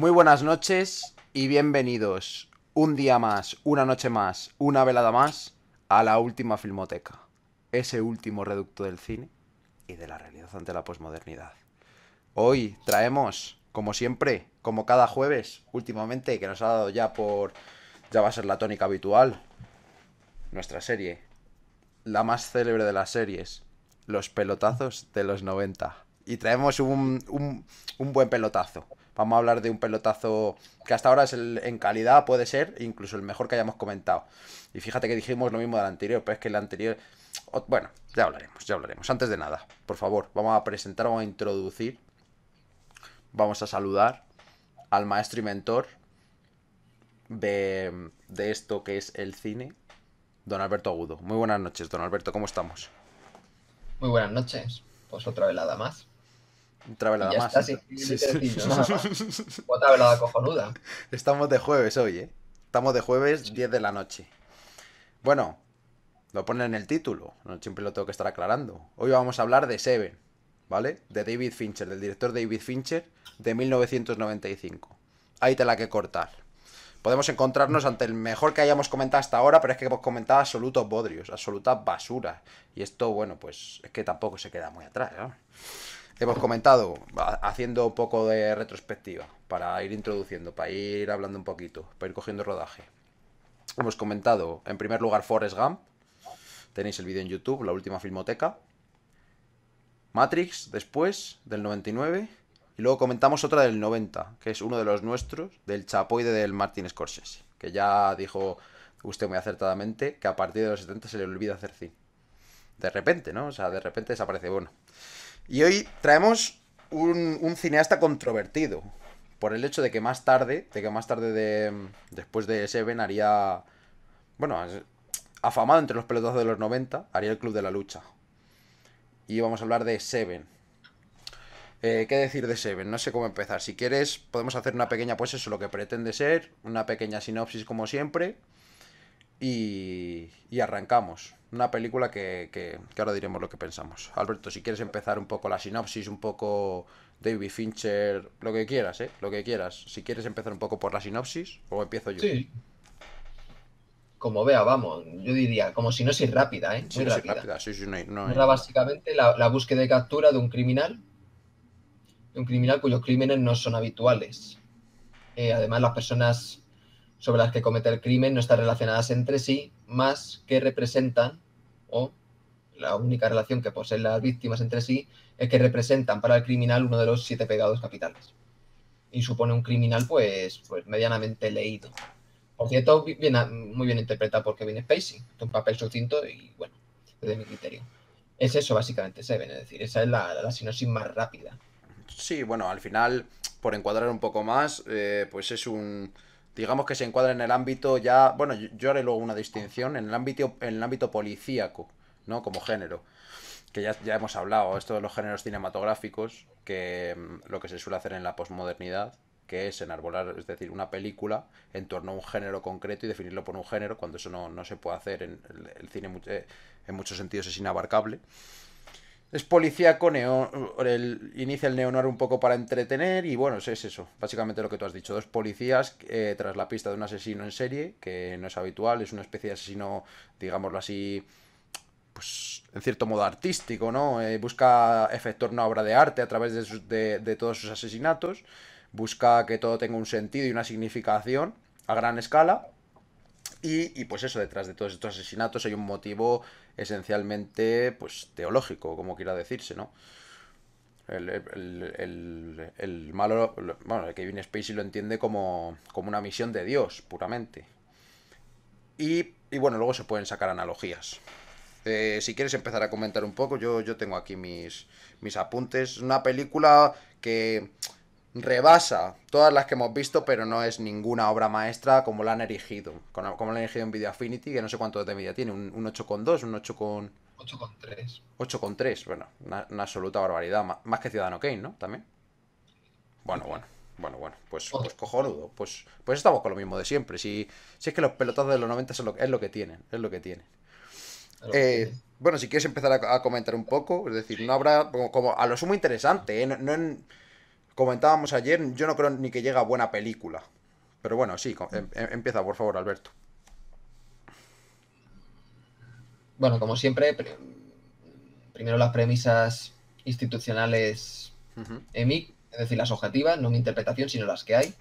Muy buenas noches y bienvenidos un día más, una noche más, una velada más a la última filmoteca, ese último reducto del cine y de la realidad ante la posmodernidad. Hoy traemos, como siempre, como cada jueves, últimamente, que nos ha dado ya va a ser la tónica habitual, nuestra serie, la más célebre de las series, los pelotazos de los 90. Y traemos un buen pelotazo. Vamos a hablar de un pelotazo que hasta ahora en calidad puede ser incluso el mejor que hayamos comentado. Y fíjate que dijimos lo mismo del anterior, pero es que el anterior... Bueno, ya hablaremos, ya hablaremos. Antes de nada, por favor, vamos a presentar, vamos a introducir, vamos a saludar al maestro y mentor de esto que es el cine, don Alberto Agudo. Muy buenas noches, don Alberto, ¿cómo estamos? Muy buenas noches. Pues otra velada más. Otra Y velada ya más. está, sin Sí, ni que sí. decir nada más. Otra velada cojonuda. Estamos de jueves hoy, ¿eh? Estamos de jueves, Sí. 10 de la noche. Bueno, lo pone en el título, no siempre lo tengo que estar aclarando. Hoy vamos a hablar de Seven, ¿vale? De David Fincher, del director David Fincher, de 1995. Ahí te la que cortar. Podemos encontrarnos ante el mejor que hayamos comentado hasta ahora, pero es que hemos comentado absolutos bodrios, absolutas basuras. Y esto, bueno, pues es que tampoco se queda muy atrás, ¿no? Hemos comentado, haciendo un poco de retrospectiva, para ir introduciendo, para ir hablando un poquito, para ir cogiendo rodaje. Hemos comentado, en primer lugar, Forrest Gump. Tenéis el vídeo en YouTube, la última filmoteca. Matrix, después, del 99. Y luego comentamos otra del 90, que es uno de los nuestros, del Chapoide del Martin Scorsese. Que ya dijo usted muy acertadamente que a partir de los 70 se le olvida hacer cine. De repente, ¿no? O sea, de repente desaparece. Bueno, y hoy traemos un cineasta controvertido. Por el hecho después de Seven, haría. Bueno, afamado entre los pelotazos de los 90, haría el Club de la Lucha. Y vamos a hablar de Seven. ¿Qué decir de Seven? No sé cómo empezar. Si quieres, podemos hacer una pequeña, pues eso, lo que pretende ser. Una pequeña sinopsis, como siempre. Y arrancamos. Una película que ahora diremos lo que pensamos. Alberto, si quieres empezar un poco la sinopsis, un poco David Fincher, lo que quieras, ¿eh? Lo que quieras. Si quieres empezar un poco por la sinopsis, o empiezo yo. Sí. Como vea, vamos. Yo diría, como si no es rápida, ¿eh? Si Muy no soy rápida. rápida, sí, sí, no hay, no Narra hay... básicamente la búsqueda y captura de un criminal cuyos crímenes no son habituales. Además, las personas sobre las que comete el crimen no están relacionadas entre sí, más que representan, o la única relación que poseen las víctimas entre sí, es que representan para el criminal uno de los 7 pecados capitales. Y supone un criminal, pues medianamente leído. Por cierto, muy bien interpretado por Kevin Spacey, un papel sucinto y, bueno, desde mi criterio. Es eso, básicamente, Seven, es decir, esa es la sinopsis más rápida. Sí, bueno, al final, por encuadrar un poco más, pues es un... Digamos que se encuadra en el ámbito ya... Bueno, yo haré luego una distinción en el ámbito policíaco, ¿no? Como género. Que ya hemos hablado, esto de los géneros cinematográficos, que lo que se suele hacer en la posmodernidad, que es enarbolar, es decir, una película en torno a un género concreto y definirlo por un género, cuando eso no se puede hacer en el cine, en muchos sentidos es inabarcable. Es policíaco, inicia el neo-noir un poco para entretener y bueno, es eso, básicamente lo que tú has dicho. Dos policías tras la pista de un asesino en serie, que no es habitual, es una especie de asesino, digámoslo así, pues en cierto modo artístico, ¿no? Busca efectuar una obra de arte a través de todos sus asesinatos, busca que todo tenga un sentido y una significación a gran escala pues eso, detrás de todos estos asesinatos hay un motivo esencialmente pues teológico, como quiera decirse, ¿no? El malo, bueno, el Kevin Spacey lo entiende como una misión de Dios, puramente. Y bueno, luego se pueden sacar analogías. Si quieres empezar a comentar un poco, yo tengo aquí mis apuntes. Una película que rebasa todas las que hemos visto, pero no es ninguna obra maestra como la han erigido. Como la han erigido en Video Affinity, que no sé cuánto de media tiene, un 8,2, un 8,3. 8,3. Bueno, una absoluta barbaridad. Más que Ciudadano Kane, ¿no? También. Bueno, bueno. Bueno, pues cojonudo. Pues estamos con lo mismo de siempre. Si es que los pelotazos de los 90 es lo que tienen. Es lo que tienen. Es lo que tiene. Bueno, si quieres empezar a comentar un poco, es decir, no habrá como a lo sumo interesante, ¿eh? comentábamos ayer, yo no creo ni que llegue a buena película. Pero bueno, sí, empieza, por favor, Alberto. Bueno, como siempre, primero las premisas institucionales Ujú. EMIC, es decir, las objetivas, no mi interpretación, sino las que hay,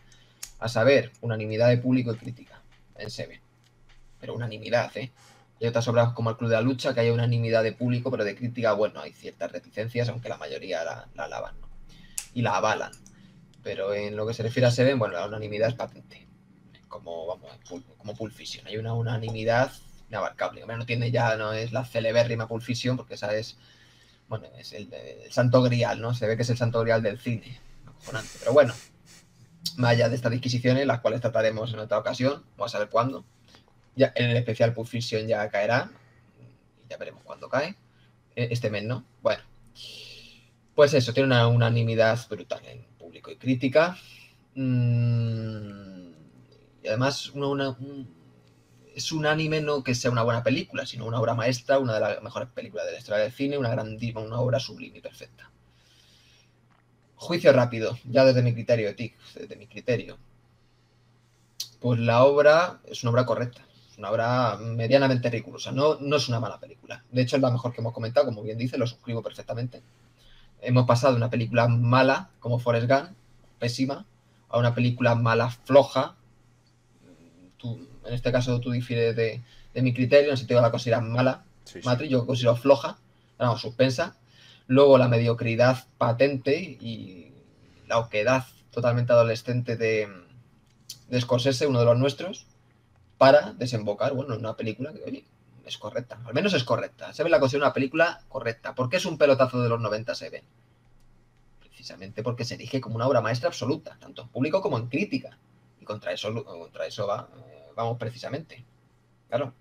a saber, unanimidad de público y crítica en Seven. Pero unanimidad, ¿eh? Hay otras obras como El Club de la Lucha, que hay unanimidad de público, pero de crítica, bueno, hay ciertas reticencias, aunque la mayoría la alaban, ¿no? Y la avalan. Pero en lo que se refiere a Seven, bueno, la unanimidad es patente. Como, vamos, como Pulp Fiction. Hay una unanimidad inabarcable. Hombre, no tiene ya, no es la celebérrima Pulp Fiction, porque esa es, bueno, es el santo grial, ¿no? Se ve que es el santo grial del cine. Acojonante. Pero bueno, más allá de estas disquisiciones, las cuales trataremos en otra ocasión, vamos a ver cuándo. Ya, en el especial Pulp Fiction ya caerá, ya veremos cuándo cae. Este mes, ¿no? Bueno, pues eso, tiene una unanimidad brutal en público y crítica. Y además, es un anime no que sea una buena película, sino una obra maestra, una de las mejores películas de la historia del cine, una obra sublime y perfecta. Juicio rápido, ya desde mi criterio, Tic, desde mi criterio. Pues la obra es una obra correcta, es una obra medianamente rigurosa, no es una mala película. De hecho, es la mejor que hemos comentado, como bien dice, lo suscribo perfectamente. Hemos pasado de una película mala, como Forrest Gump, pésima, a una película mala, floja. En este caso tú difieres de mi criterio, en el sentido que la consideras mala, Sí, sí. Matrix, yo considero floja, vamos, suspensa. Luego la mediocridad patente y la oquedad totalmente adolescente de Scorsese, uno de los nuestros, para desembocar, bueno, en una película que, oye, es correcta, al menos es correcta. Seven la considera una película correcta. ¿Por qué es un pelotazo de los 90 Seven? Precisamente porque se erige como una obra maestra absoluta, tanto en público como en crítica. Y contra eso vamos precisamente. Claro.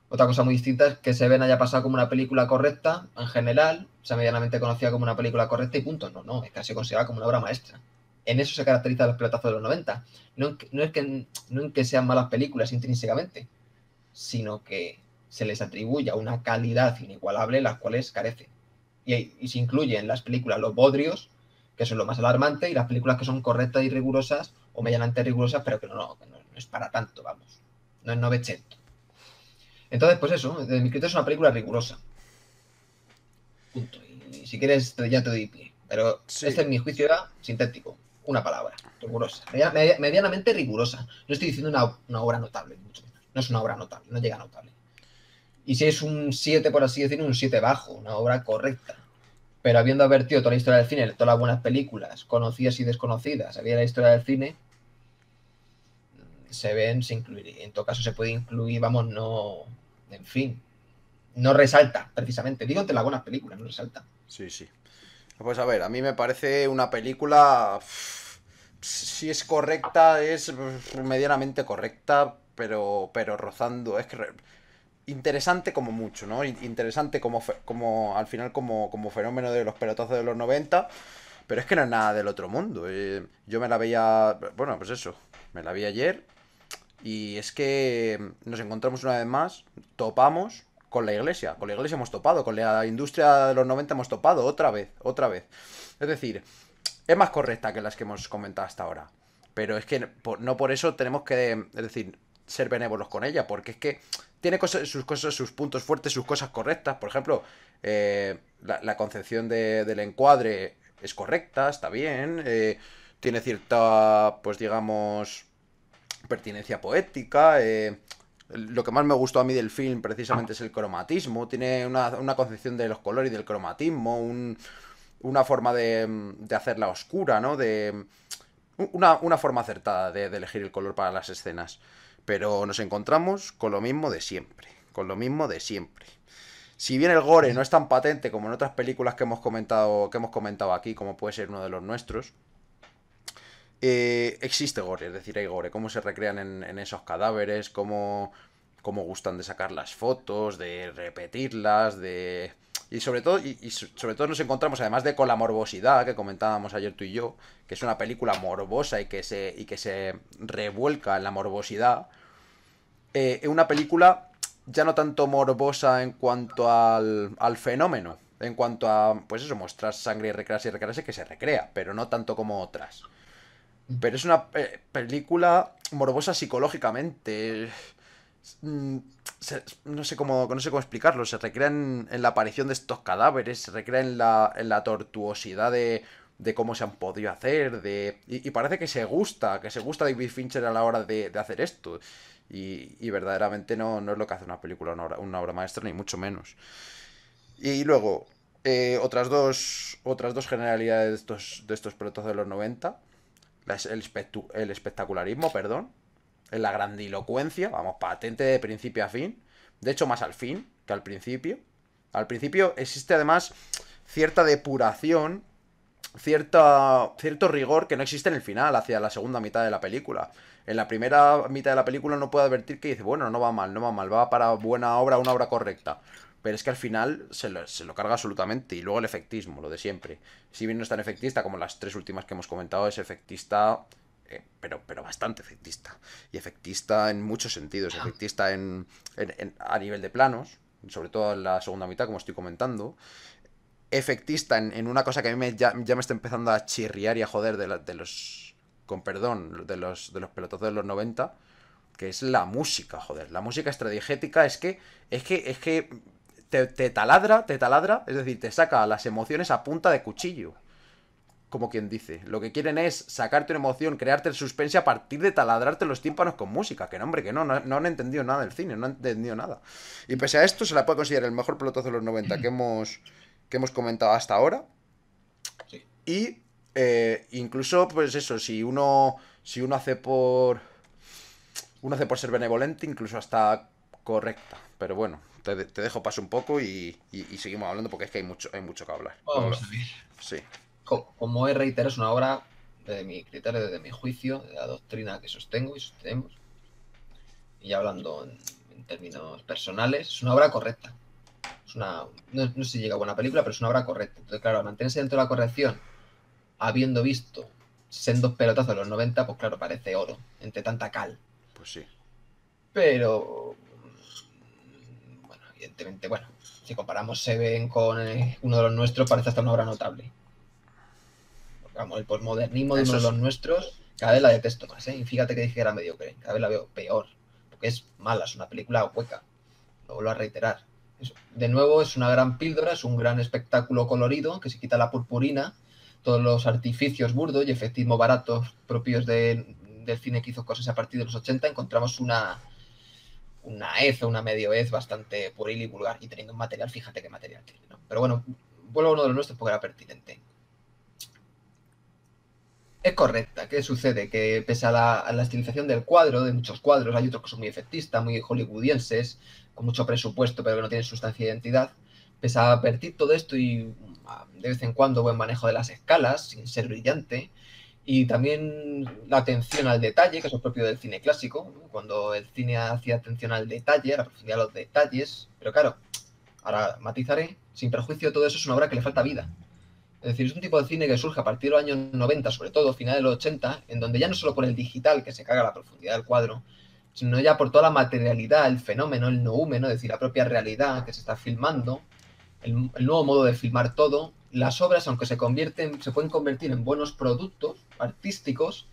Otra cosa muy distinta es que Seven haya pasado como una película correcta, en general, sea medianamente conocida como una película correcta y punto. No, es que se considera como una obra maestra. En eso se caracteriza los pelotazos de los 90. No en que sean malas películas intrínsecamente, sino que se les atribuye una calidad inigualable las cuales carecen. Y se incluyen las películas los bodrios, que son lo más alarmante, y las películas que son correctas y rigurosas, o medianamente rigurosas, pero que no es para tanto, vamos. No es novecento. Entonces, pues eso, desde mi criterio es una película rigurosa. Punto. Y si quieres, ya te doy pie. Pero Sí. este, en mi juicio, era sintético. Una palabra. Rigurosa. Medianamente rigurosa. No estoy diciendo una obra notable, mucho menos. No es una obra notable, no llega a notable. Y si es un 7, por así decirlo, un 7 bajo, una obra correcta. Pero habiendo advertido toda la historia del cine, todas las buenas películas, conocidas y desconocidas, había la historia del cine, se ven, se incluiría. En todo caso, se puede incluir, vamos, no. En fin. No resalta, precisamente. Digo entre las buenas películas, no resalta. Sí, sí. Pues a ver, a mí me parece una película. Si es correcta, es medianamente correcta, pero rozando. Es que interesante como mucho, ¿no? Interesante como al final como fenómeno de los pelotazos de los 90, pero es que no es nada del otro mundo. Yo me la veía, bueno, pues eso, me la vi ayer y es que nos encontramos una vez más, topamos con la iglesia hemos topado, con la industria de los 90 hemos topado otra vez, otra vez. Es decir, es más correcta que las que hemos comentado hasta ahora. Pero es que no por eso tenemos que, es decir, ser benévolos con ella, porque es que tiene cosas, sus puntos fuertes, sus cosas correctas. Por ejemplo, la concepción del encuadre es correcta, está bien. Tiene cierta, pues digamos, pertinencia poética. Lo que más me gustó a mí del film precisamente es el cromatismo. Tiene una concepción de los colores y del cromatismo, una forma de hacerla oscura, ¿no? Una forma acertada de elegir el color para las escenas. Pero nos encontramos con lo mismo de siempre. Con lo mismo de siempre. Si bien el gore no es tan patente como en otras películas que hemos comentado aquí, como puede ser uno de los nuestros, existe gore, es decir, hay gore. Cómo se recrean en esos cadáveres, cómo gustan de sacar las fotos, de repetirlas, de... Y sobre todo nos encontramos, además de con la morbosidad que comentábamos ayer tú y yo, que es una película morbosa y que se revuelca en la morbosidad, una película ya no tanto morbosa en cuanto al fenómeno. en cuanto a, pues eso, mostrar sangre y recrearse, que se recrea, pero no tanto como otras. Pero es una película morbosa psicológicamente. Mm, no sé cómo explicarlo. Se recrea en la aparición de estos cadáveres, se recrea en la tortuosidad de cómo se han podido hacer. Y parece que se gusta David Fincher a la hora de hacer esto. Y verdaderamente no es lo que hace una película, una obra maestra, ni mucho menos. Y luego, otras dos generalidades de estos pelotazos de los 90. El espectacularismo, perdón. La grandilocuencia, vamos, patente de principio a fin. De hecho, más al fin que al principio. Al principio existe además cierta depuración, cierto rigor que no existe en el final, hacia la segunda mitad de la película. En la primera mitad de la película no puede advertir que dice, bueno, no va mal, no va mal, va para buena obra, una obra correcta. Pero es que al final se lo carga absolutamente. Y luego el efectismo, lo de siempre. Si bien no es tan efectista como las tres últimas que hemos comentado, es efectista, pero bastante efectista. Y efectista en muchos sentidos. Efectista a nivel de planos, sobre todo en la segunda mitad, como estoy comentando. Efectista en una cosa que a mí ya me está empezando a chirriar y a joder de los... Con perdón, de los pelotazos de los 90, que es la música, joder. La música estradigética es que te taladra, es decir, te saca las emociones a punta de cuchillo. Como quien dice. Lo que quieren es sacarte una emoción, crearte el suspense a partir de taladrarte los tímpanos con música. Que no, hombre, que no han entendido nada del cine, no han entendido nada. Y pese a esto, se la puede considerar el mejor pelotazo de los 90 que hemos comentado hasta ahora. Sí. Y incluso, pues eso, si uno hace por ser benevolente, incluso hasta correcta. Pero bueno, te dejo paso un poco y seguimos hablando porque es que hay mucho que hablar. Vamos a ver. Sí. Como he reiterado, es una obra, desde mi criterio, desde mi juicio, de la doctrina que sostengo y sostenemos, y ya hablando en términos personales, es una obra correcta. No sé si llega a buena película, pero es una obra correcta. Entonces, claro, al mantenerse dentro de la corrección, habiendo visto sendos pelotazos de los 90, pues claro, parece oro, entre tanta cal. Pues sí. Pero, bueno, evidentemente, si comparamos Seven con uno de los nuestros, parece hasta una obra notable. Vamos, el posmodernismo de uno de los nuestros, cada vez la detesto más, ¿eh? Y fíjate que dije que era mediocre, cada vez la veo peor, porque es mala, es una película hueca, lo vuelvo a reiterar. De nuevo, es una gran píldora, es un gran espectáculo colorido, que se quita la purpurina, todos los artificios burdos y efectismo baratos propios del cine que hizo cosas a partir de los 80, encontramos una hez o una medio hez bastante pueril y vulgar, y teniendo un material, fíjate qué material tiene, ¿no? Pero bueno, vuelvo a uno de los nuestros porque era pertinente. Es correcta. ¿Qué sucede? Que pese a la estilización del cuadro, de muchos cuadros, hay otros que son muy efectistas, muy hollywoodienses, con mucho presupuesto, pero que no tienen sustancia e identidad. Pese a advertir todo esto y de vez en cuando buen manejo de las escalas, sin ser brillante, y también la atención al detalle, que es lo propio del cine clásico, ¿no? Cuando el cine hacía atención al detalle, a la profundidad de los detalles, pero claro, ahora matizaré, sin perjuicio de todo eso, es una obra que le falta vida. Es decir, es un tipo de cine que surge a partir de los años 90, sobre todo, finales de los 80, en donde ya no solo por el digital, que se caga la profundidad del cuadro, sino ya por toda la materialidad, el fenómeno, el noúmeno, es decir, la propia realidad que se está filmando, el nuevo modo de filmar todo. Las obras, aunque se pueden convertir en buenos productos artísticos,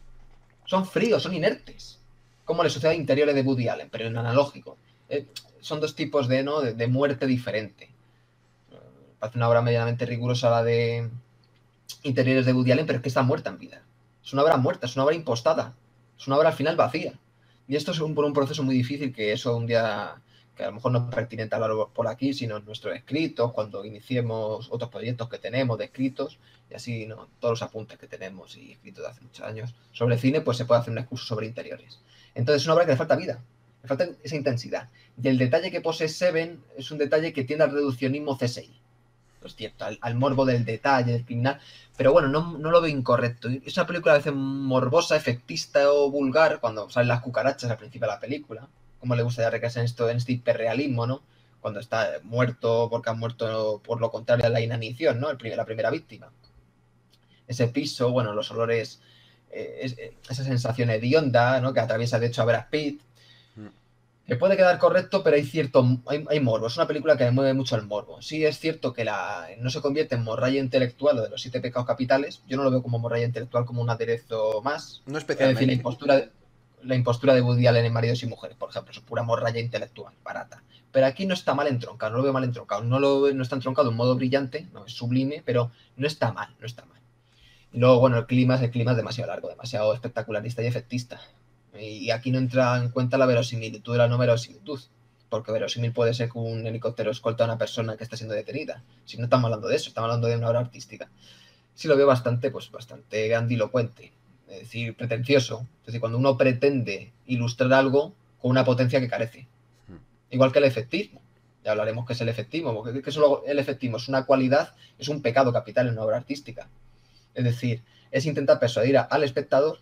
son fríos, son inertes. Como le sucede a Interiores de Woody Allen, pero en analógico. Son dos tipos de muerte diferente. Parece una obra medianamente rigurosa la de Interiores de Woody Allen, pero es que está muerta en vida. Es una obra muerta, es una obra impostada. Es una obra al final vacía. Y esto es por un proceso muy difícil, que eso un día, que a lo mejor no es pertinente hablarlo por aquí, sino en nuestros escritos, cuando iniciemos otros proyectos que tenemos de escritos, y así, ¿no? Todos los apuntes que tenemos y escritos de hace muchos años sobre cine, pues se puede hacer un curso sobre interiores. Entonces es una obra que le falta vida, le falta esa intensidad. Y el detalle que posee Seven es un detalle que tiende al reduccionismo CSI. Es cierto, al morbo del detalle, del criminal, pero bueno, no lo veo incorrecto. Es una película a veces morbosa, efectista o vulgar, cuando salen las cucarachas al principio de la película, como le gusta ya recrearse en este hiperrealismo, ¿no? Cuando está muerto porque han muerto por lo contrario a la inanición, ¿no? La primera víctima. Ese piso, bueno, los olores, esa sensación hedionda, ¿no? Que atraviesa de hecho a Brad Pitt. Que puede quedar correcto, pero hay morbo. Es una película que mueve mucho el morbo. Sí, es cierto que no se convierte en morralla intelectual lo de los 7 pecados capitales. Yo no lo veo como morralla intelectual, como un aderezo más. No Es decir, especialmente. la impostura de Woody Allen en Maridos y Mujeres, por ejemplo, es pura morralla intelectual, barata. Pero aquí no está mal entroncado, no lo veo mal entroncado. No está entroncado de un modo brillante, no es sublime, pero no está mal, no está mal. Y luego, bueno, el clima es demasiado largo, demasiado espectacularista y efectista. Y aquí no entra en cuenta la verosimilitud de la no verosimilitud. Porque verosímil puede ser que un helicóptero escolta a una persona que está siendo detenida. Si no estamos hablando de eso, estamos hablando de una obra artística. Sí lo veo bastante grandilocuente. Es decir, pretencioso. Es decir, cuando uno pretende ilustrar algo con una potencia que carece. Igual que el efectismo. Ya hablaremos qué es el efectismo. Porque el efectismo es una cualidad, es un pecado capital en una obra artística. Es decir, es intentar persuadir al espectador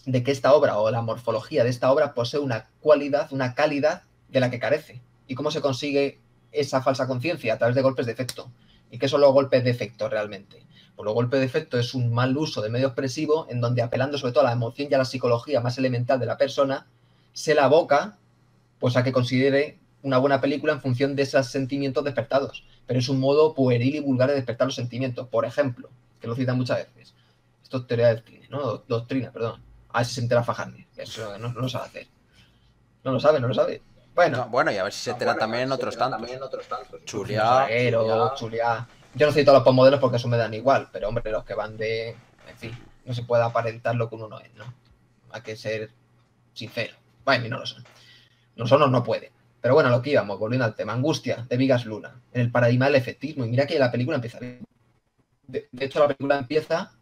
de que esta obra o la morfología de esta obra posee una cualidad, una calidad de la que carece. ¿Y cómo se consigue esa falsa conciencia? A través de golpes de efecto. ¿Y qué son los golpes de efecto realmente? Pues los golpes de efecto es un mal uso del medio expresivo en donde, apelando sobre todo a la emoción y a la psicología más elemental de la persona, se la aboca pues a que considere una buena película en función de esos sentimientos despertados. Pero es un modo pueril y vulgar de despertar los sentimientos. Por ejemplo, que lo citan muchas veces. Esto es teoría del cine, ¿no? Doctrina, perdón. A ver si se entera Fajarni, que eso no lo sabe hacer. No lo sabe, no lo sabe. No, Bueno, bueno, y a ver si se entera también en otros tantos. Rufino Chulia. Salguero, Chulia. Yo no cito a los postmodernos porque eso me dan igual, pero hombre, los que van de. En fin, no se puede aparentar lo que uno no es, ¿no? Hay que ser sincero. Bueno, y no lo son. No son o no pueden. Pero bueno, lo que íbamos, volviendo al tema. Angustia, de Vigas Luna, en el paradigma del efectismo. Y mira que la película empieza bien. De hecho, la película empieza,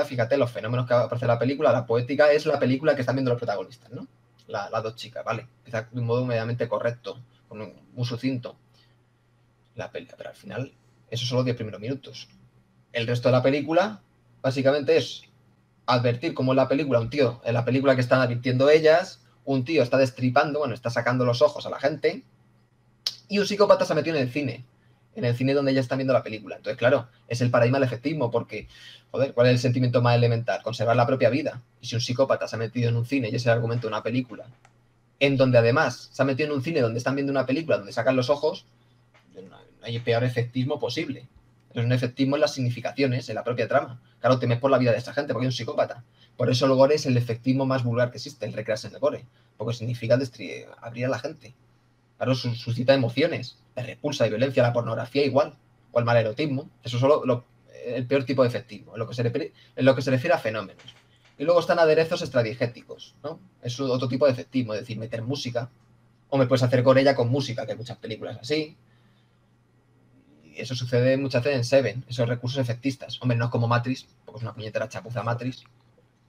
fíjate, los fenómenos que aparece en la película, la poética es la película que están viendo los protagonistas, ¿no? Las dos chicas, ¿vale? Empieza de un modo medianamente correcto, muy sucinto. La película, pero al final, esos son los 10 primeros minutos. El resto de la película, básicamente, es advertir cómo en la película, en la película que están advirtiendo ellas, un tío está destripando, bueno, está sacando los ojos a la gente, y un psicópata se ha metido en el cine donde ellas están viendo la película. Entonces, claro, es el paradigma del efectismo, porque, joder, ¿cuál es el sentimiento más elemental? Conservar la propia vida. Y si un psicópata se ha metido en un cine, y es el argumento de una película, en donde además se ha metido en un cine donde están viendo una película, donde sacan los ojos, no hay peor efectismo posible. Es un efectismo en las significaciones, en la propia trama. Claro, temes por la vida de esta gente, porque es un psicópata. Por eso el gore es el efectismo más vulgar que existe, el recrearse en el gore. Porque significa abrir a la gente. Claro, suscita emociones, de repulsa y violencia, la pornografía igual, o el mal erotismo. Eso es solo el peor tipo de efectismo, en lo que se refiere a fenómenos. Y luego están aderezos extradigéticos, ¿no? Es otro tipo de efectismo, es decir, meter música. O me puedes hacer gorella con música, que hay muchas películas así. Y eso sucede muchas veces en Seven, esos recursos efectistas. Hombre, no es como Matrix, porque es una puñetera chapuza Matrix,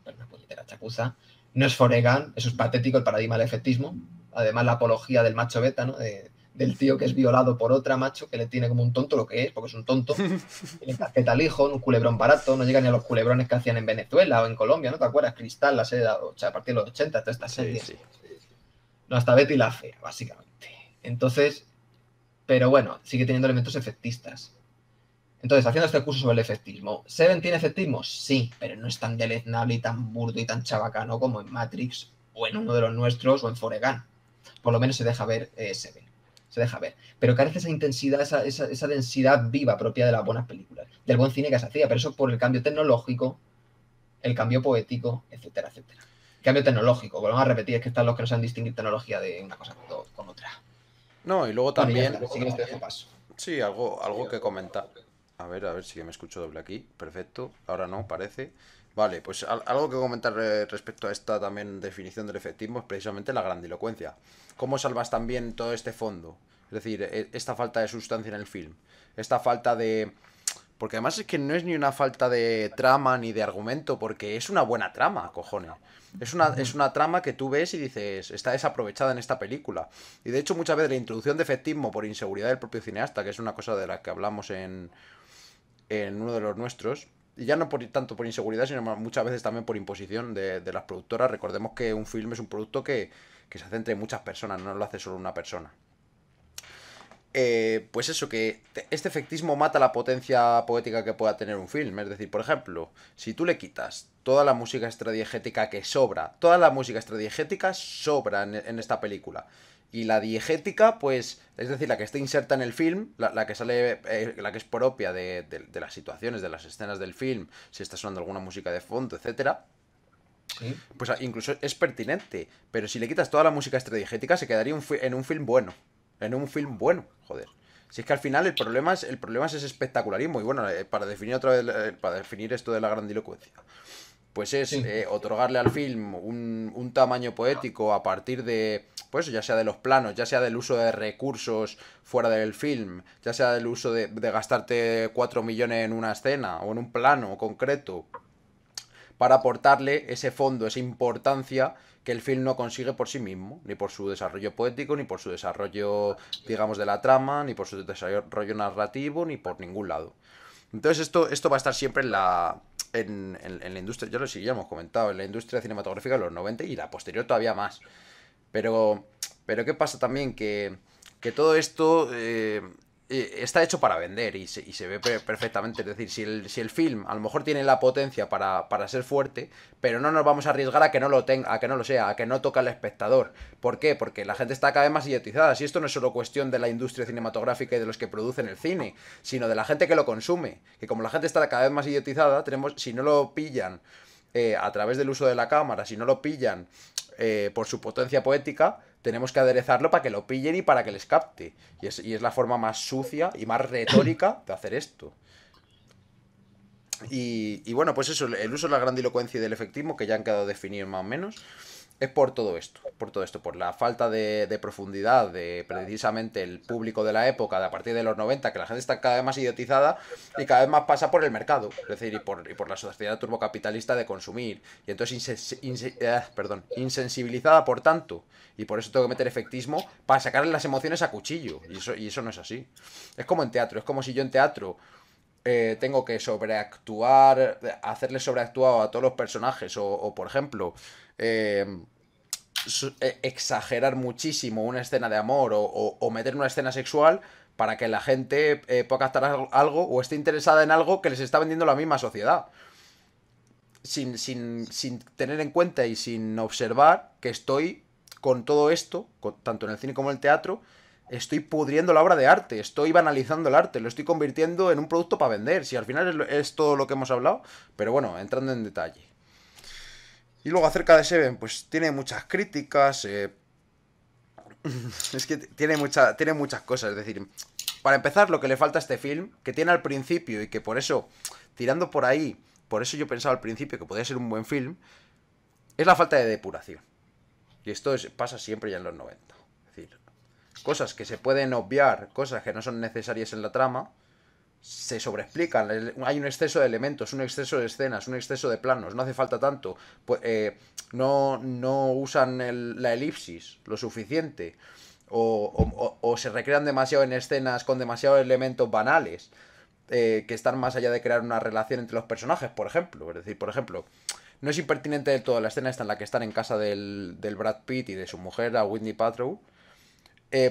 pero una puñetera chapuza. No es Foregan, eso es patético, el paradigma del efectismo. Además, la apología del macho beta, ¿no? Del tío que es violado por otra macho, que le tiene como un tonto lo que es, porque es un tonto, y le encasqueta al hijo, un culebrón barato, no llega ni a los culebrones que hacían en Venezuela o en Colombia, ¿no te acuerdas? Cristal, la serie, o sea, a partir de los 80, todas estas Sí, series. sí. No, hasta Betty la Fea, básicamente. Entonces, pero bueno, sigue teniendo elementos efectistas. Entonces, haciendo este curso sobre el efectismo, ¿Seven tiene efectismo? Sí, pero no es tan deleznable y tan burdo y tan chabacano como en Matrix o en uno de los nuestros o en Foregan. Por lo menos se deja ver Seven. Se deja ver. Pero carece esa intensidad, esa densidad viva propia de las buenas películas, del buen cine que se hacía. Pero eso por el cambio tecnológico, el cambio poético, etcétera, etcétera. Cambio tecnológico, volvemos a repetir, es que están los que no saben distinguir tecnología de una cosa con otra. No, y luego Bueno, ya también. está, si quieres te dejo paso. Sí, algo que comentar. A ver si me escucho doble aquí. Perfecto. Ahora no, parece. Vale, pues algo que comentar respecto a esta también definición del efectismo es precisamente la grandilocuencia. ¿Cómo salvas también todo este fondo? Es decir, esta falta de sustancia en el film. Esta falta de... Porque además es que no es ni una falta de trama ni de argumento, porque es una buena trama, cojones. Es una trama que tú ves y dices, está desaprovechada en esta película. Y de hecho muchas veces la introducción de efectismo por inseguridad del propio cineasta, que es una cosa de la que hablamos en uno de los nuestros, y ya no tanto por inseguridad, sino muchas veces también por imposición de las productoras. Recordemos que un film es un producto que se hace entre muchas personas, no lo hace solo una persona. pues eso, que este efectismo mata la potencia poética que pueda tener un film. Es decir, por ejemplo, si tú le quitas toda la música extradiegética que sobra, toda la música extradiegética sobra en esta película. Y la diegética, pues, es decir, la que está inserta en el film, la que sale, la que es propia de las situaciones, de las escenas del film, si está sonando alguna música de fondo, etcétera, Sí, pues incluso es pertinente. Pero si le quitas toda la música extradiegética, se quedaría en un film bueno. En un film bueno, joder. Si es que al final el problema es ese espectacularismo. Y bueno, para definir otra vez, para definir esto de la grandilocuencia, pues es sí. otorgarle al film un tamaño poético a partir de, pues ya sea de los planos, ya sea del uso de recursos fuera del film, ya sea del uso de gastarte 4 millones en una escena o en un plano concreto, para aportarle ese fondo, esa importancia que el film no consigue por sí mismo, ni por su desarrollo poético, ni por su desarrollo, digamos, de la trama, ni por su desarrollo narrativo, ni por ningún lado. Entonces esto va a estar siempre en la industria, ya lo sí, ya hemos comentado, en la industria cinematográfica de los 90 y la posterior todavía más. Pero, pero ¿qué pasa también? Que todo esto está hecho para vender y se ve perfectamente. Es decir, si el film a lo mejor tiene la potencia para ser fuerte, pero no nos vamos a arriesgar a que no lo tenga, a que no lo sea, a que no toque al espectador. ¿Por qué? Porque la gente está cada vez más idiotizada. Si esto no es solo cuestión de la industria cinematográfica y de los que producen el cine, sino de la gente que lo consume. Que como la gente está cada vez más idiotizada, si no lo pillan a través del uso de la cámara, si no lo pillan por su potencia poética, tenemos que aderezarlo para que lo pillen y para que les capte. Y es la forma más sucia y más retórica de hacer esto. Y bueno, pues eso, el uso de la grandilocuencia y del efectismo, que ya han quedado definidos más o menos, es por todo esto, por la falta de profundidad de precisamente el público de la época, de a partir de los 90 que la gente está cada vez más idiotizada y cada vez más pasa por el mercado, es decir, y por la sociedad turbocapitalista de consumir. Y entonces, insensibilizada por tanto, y por eso tengo que meter efectismo para sacarle las emociones a cuchillo. Y eso no es así. Es como en teatro, es como si yo en teatro tengo que sobreactuar, hacerle sobreactuado a todos los personajes, o por ejemplo, eh, exagerar muchísimo una escena de amor o meter una escena sexual para que la gente pueda captar algo o esté interesada en algo que les está vendiendo la misma sociedad. Sin tener en cuenta y sin observar que estoy con todo esto, tanto en el cine como en el teatro, estoy pudriendo la obra de arte, estoy banalizando el arte, lo estoy convirtiendo en un producto para vender. Si al final es todo lo que hemos hablado, pero bueno, entrando en detalle. Y luego acerca de Seven, pues tiene muchas críticas, es que tiene muchas cosas, es decir, para empezar, lo que le falta a este film, que tiene al principio y que por eso, tirando por ahí, por eso yo pensaba al principio que podía ser un buen film, es la falta de depuración. Y esto pasa siempre ya en los 90. Es decir, cosas que se pueden obviar, cosas que no son necesarias en la trama, se sobreexplican. Hay un exceso de elementos, un exceso de escenas, un exceso de planos. No hace falta tanto. Pues, no usan la elipsis lo suficiente. O se recrean demasiado en escenas con demasiados elementos banales. Que están más allá de crear una relación entre los personajes, por ejemplo. Es decir, por ejemplo, no es impertinente del todo la escena esta en la que están en casa del Brad Pitt y de su mujer, la Whitney Paltrow.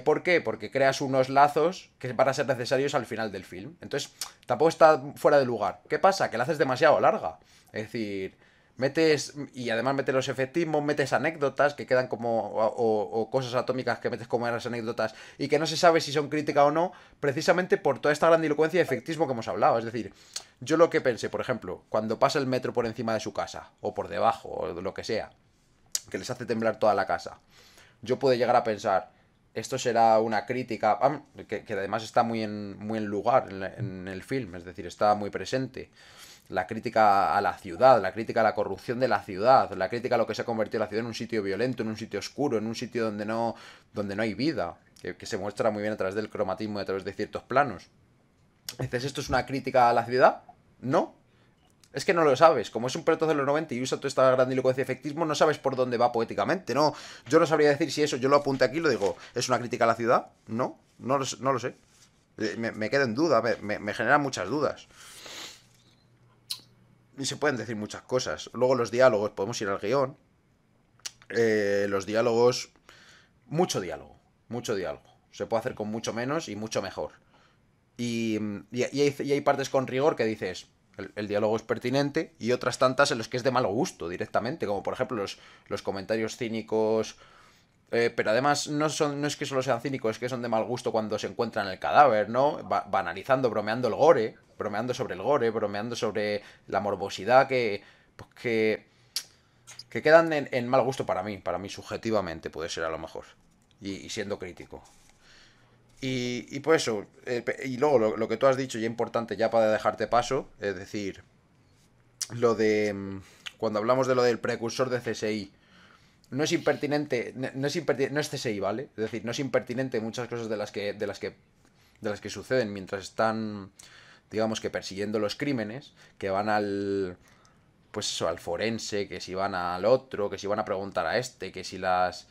¿Por qué? Porque creas unos lazos que van a ser necesarios al final del film. Entonces, tampoco está fuera de lugar. ¿Qué pasa? Que la haces demasiado larga. Es decir, metes. Y además metes los efectismos, metes anécdotas que quedan como. O cosas atómicas que metes como las anécdotas y que no se sabe si son crítica o no, precisamente por toda esta grandilocuencia y efectismo que hemos hablado. Es decir, yo lo que pensé, por ejemplo, cuando pasa el metro por encima de su casa, o por debajo, o lo que sea, que les hace temblar toda la casa, yo puedo llegar a pensar esto será una crítica, que además está muy en lugar en el film, es decir, está muy presente. La crítica a la ciudad, la crítica a la corrupción de la ciudad, la crítica a lo que se ha convertido la ciudad en un sitio violento, en un sitio oscuro, en un sitio donde no hay vida, que se muestra muy bien a través del cromatismo y a través de ciertos planos. Dices, ¿esto es una crítica a la ciudad? No, es que no lo sabes. Como es un proyecto de los 90 y usa toda esta grandilocuencia y efectismo, no sabes por dónde va poéticamente. No, yo no sabría decir si eso, yo lo apunté aquí y lo digo, ¿es una crítica a la ciudad? No, no lo sé. Me quedo en duda, me generan muchas dudas. Y se pueden decir muchas cosas. Luego los diálogos, podemos ir al guión. Los diálogos, mucho diálogo, mucho diálogo. Se puede hacer con mucho menos y mucho mejor. Y hay partes con rigor que dices, el diálogo es pertinente, y otras tantas en las que es de mal gusto directamente, como por ejemplo los comentarios cínicos. Pero además no es que solo sean cínicos, es que son de mal gusto cuando se encuentran el cadáver, ¿no? Banalizando, bromeando el gore, bromeando sobre el gore, bromeando sobre la morbosidad pues que quedan en mal gusto para mí subjetivamente puede ser a lo mejor, y siendo crítico. Y pues eso, y luego lo que tú has dicho, ya importante ya para dejarte paso, es decir, lo de cuando hablamos de lo del precursor de CSI, no es impertinente, no es CSI, ¿vale? Es decir, no es impertinente muchas cosas de las que suceden mientras están, digamos que persiguiendo los crímenes, que van pues eso, al forense, que si van al otro, que si van a preguntar a este, que si las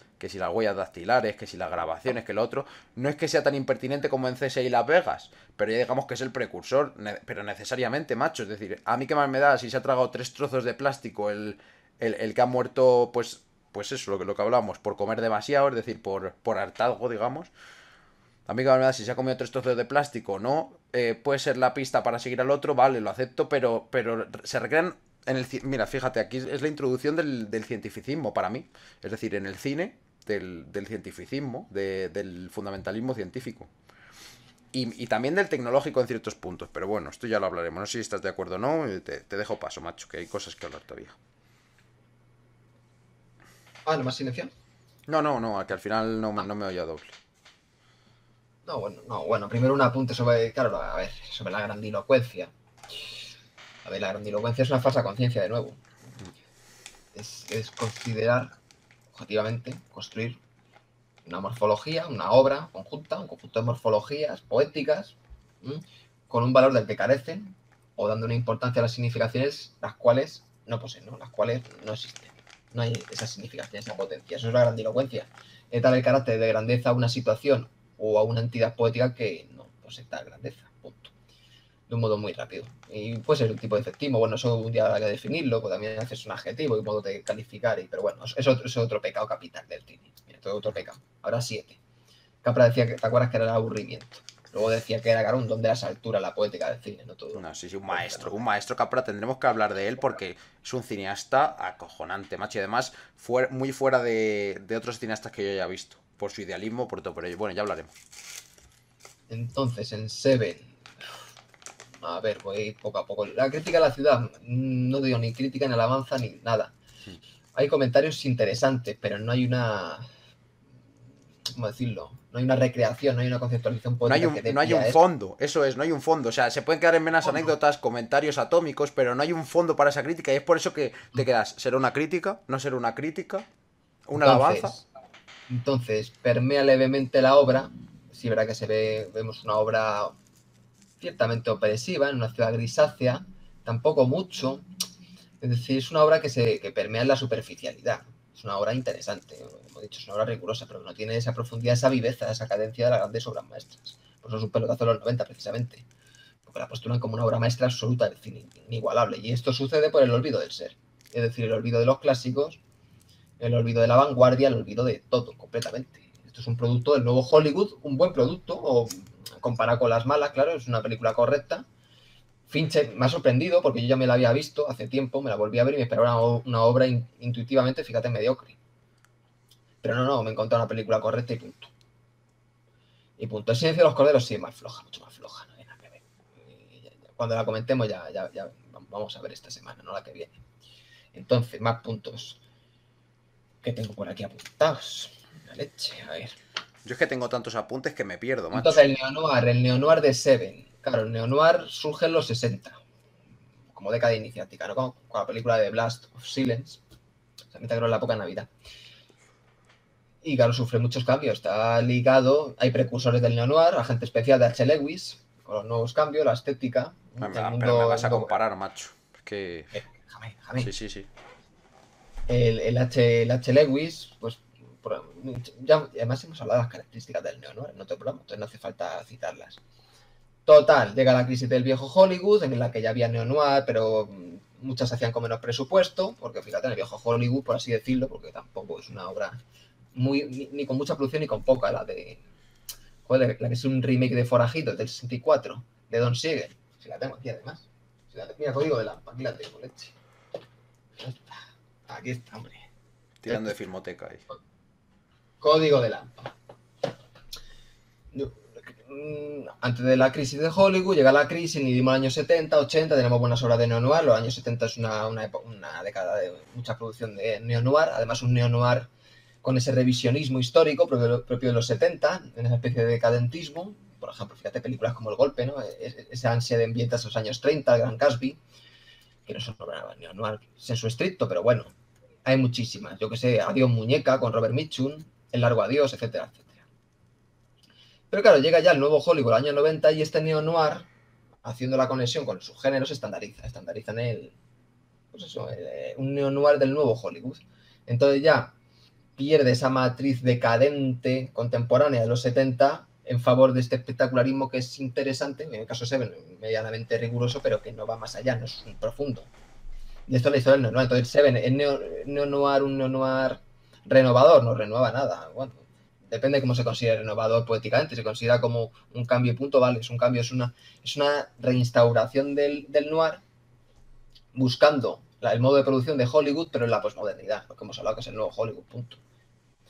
huellas dactilares, que si las grabaciones, que lo otro. No es que sea tan impertinente como en CSI Las Vegas, pero ya digamos que es el precursor, pero necesariamente, macho. Es decir, a mí qué más me da si se ha tragado 3 trozos de plástico el que ha muerto, pues eso, lo que hablábamos, por comer demasiado, es decir, por hartazgo, digamos. A mí qué más me da si se ha comido 3 trozos de plástico, ¿no? Puede ser la pista para seguir al otro, vale, lo acepto, pero se recrean mira, fíjate, aquí es la introducción del cientificismo para mí. Es decir, en el cine, del cientificismo, del fundamentalismo científico. Y también del tecnológico en ciertos puntos. Pero bueno, esto ya lo hablaremos. No sé si estás de acuerdo o no. Te dejo paso, macho, que hay cosas que hablar todavía. Ah, ¿no más silencio? No, que al final no me oía doble. No, bueno, primero un apunte sobre, claro, a ver, sobre la grandilocuencia. A ver, la grandilocuencia es una falsa conciencia, de nuevo. Es considerar, objetivamente, construir una morfología, una obra conjunta, un conjunto de morfologías poéticas, con un valor del que carecen, o dando una importancia a las significaciones las cuales no poseen, ¿no? Las cuales no existen. No hay esa significación, esa potencia. Eso es la grandilocuencia. Es dar el carácter de grandeza a una situación o a una entidad poética que no posee tal grandeza. Punto. De un modo muy rápido. Y puede ser un tipo de efectismo. Bueno, eso un día habrá que definirlo, pues también haces un adjetivo y un modo de calificar. Pero bueno, es otro pecado capital del cine. Mira, todo otro pecado. Ahora 7. Capra decía que, ¿te acuerdas que era el aburrimiento? Luego decía que era un don de las alturas, la poética del cine, no todo. No, sí, un maestro Capra, tendremos que hablar de él porque es un cineasta acojonante, macho, y además muy fuera de otros cineastas que yo haya visto, por su idealismo, por todo por ello. Bueno, ya hablaremos. Entonces, en Seven, a ver, voy poco a poco. La crítica a la ciudad, no digo ni crítica ni alabanza ni nada. Hay comentarios interesantes, pero no hay una... ¿Cómo decirlo? No hay una recreación, no hay una conceptualización poética no hay un fondo, eso es, no hay un fondo. O sea, se pueden quedar en meras anécdotas, comentarios atómicos, pero no hay un fondo para esa crítica. Y es por eso que te quedas, ¿será una crítica? ¿No será una crítica? ¿Una alabanza? Entonces, permea levemente la obra. Sí, verá que vemos una obra ciertamente opresiva, en una ciudad grisácea, tampoco mucho. Es decir, es una obra que permea en la superficialidad. Es una obra interesante, como he dicho, es una obra rigurosa, pero no tiene esa profundidad, esa viveza, esa cadencia de las grandes obras maestras. Por eso es un pelotazo de los 90, precisamente. Porque la postulan como una obra maestra absoluta del cine, inigualable. Y esto sucede por el olvido del ser. Es decir, el olvido de los clásicos, el olvido de la vanguardia, el olvido de todo, completamente. Esto es un producto del nuevo Hollywood, un buen producto, o comparado con las malas, claro, es una película correcta. Fincher me ha sorprendido porque yo ya me la había visto hace tiempo, me la volví a ver y me esperaba una obra intuitivamente, fíjate, mediocre. Pero no, me encontré una película correcta y punto. Y punto. El silencio de los corderos sí es más floja, mucho más floja, no hay nada que ver. Cuando la comentemos ya vamos a ver esta semana, no la que viene. Entonces, más puntos que tengo por aquí apuntados. La leche, a ver. Yo es que tengo tantos apuntes que me pierdo, macho. Entonces, el neo-noir de Seven. Claro, el neo-noir surge en los 60, como década iniciática, ¿no? Con la película de Blast of Silence, se me en la época de Navidad. Y claro, sufre muchos cambios. Está ligado, hay precursores del neo-noir, agente especial de H. Lewis, con los nuevos cambios, la estética. Pero me vas a comparar, macho. Es que... Déjame. Sí. El H. Lewis, pues ya, además hemos hablado de las características del neo-noir en otro programa, entonces no hace falta citarlas. Total, llega la crisis del viejo Hollywood, en la que ya había neo-noir, pero muchas se hacían con menos presupuesto, porque fíjate, en el viejo Hollywood, por así decirlo, porque tampoco es una obra ni con mucha producción ni con poca, la de Joder, la que es un remake de Forajido del 64, de Don Siegel. Si la tengo aquí además. Mira, código de Lampa, aquí la tengo, leche. Aquí está, hombre. Tirando de filmoteca ahí. Código de Lampa. Antes de la crisis de Hollywood, llega la crisis, ni dimos años 70, 80, tenemos buenas obras de neo-noir. Los años 70 es una década de mucha producción de neo-noir, además un neo-noir con ese revisionismo histórico propio de los 70, en esa especie de decadentismo. Por ejemplo, fíjate películas como El Golpe, ¿no? Esa ansia de ambientas a los años 30, El Gran Gatsby, que no son neo-noir sensu estricto, pero bueno, hay muchísimas. Yo que sé, Adiós Muñeca con Robert Mitchum, El Largo Adiós, etcétera, etcétera. Pero claro, llega ya el nuevo Hollywood, el año 90, y este neo-noir, haciendo la conexión con sus géneros, estandariza en un neo-noir del nuevo Hollywood. Entonces ya pierde esa matriz decadente contemporánea de los 70 en favor de este espectacularismo que es interesante, en el caso Seven, medianamente riguroso, pero que no va más allá, no es profundo. Y esto es la historia del neo-noir. Entonces Seven es neo-noir, un neo-noir renovador, no renueva nada. Bueno, depende de cómo se considere renovador poéticamente. Se considera como un cambio, punto, vale, es un cambio, es una reinstauración del noir, buscando el modo de producción de Hollywood, pero en la posmodernidad, lo que hemos hablado que es el nuevo Hollywood, punto.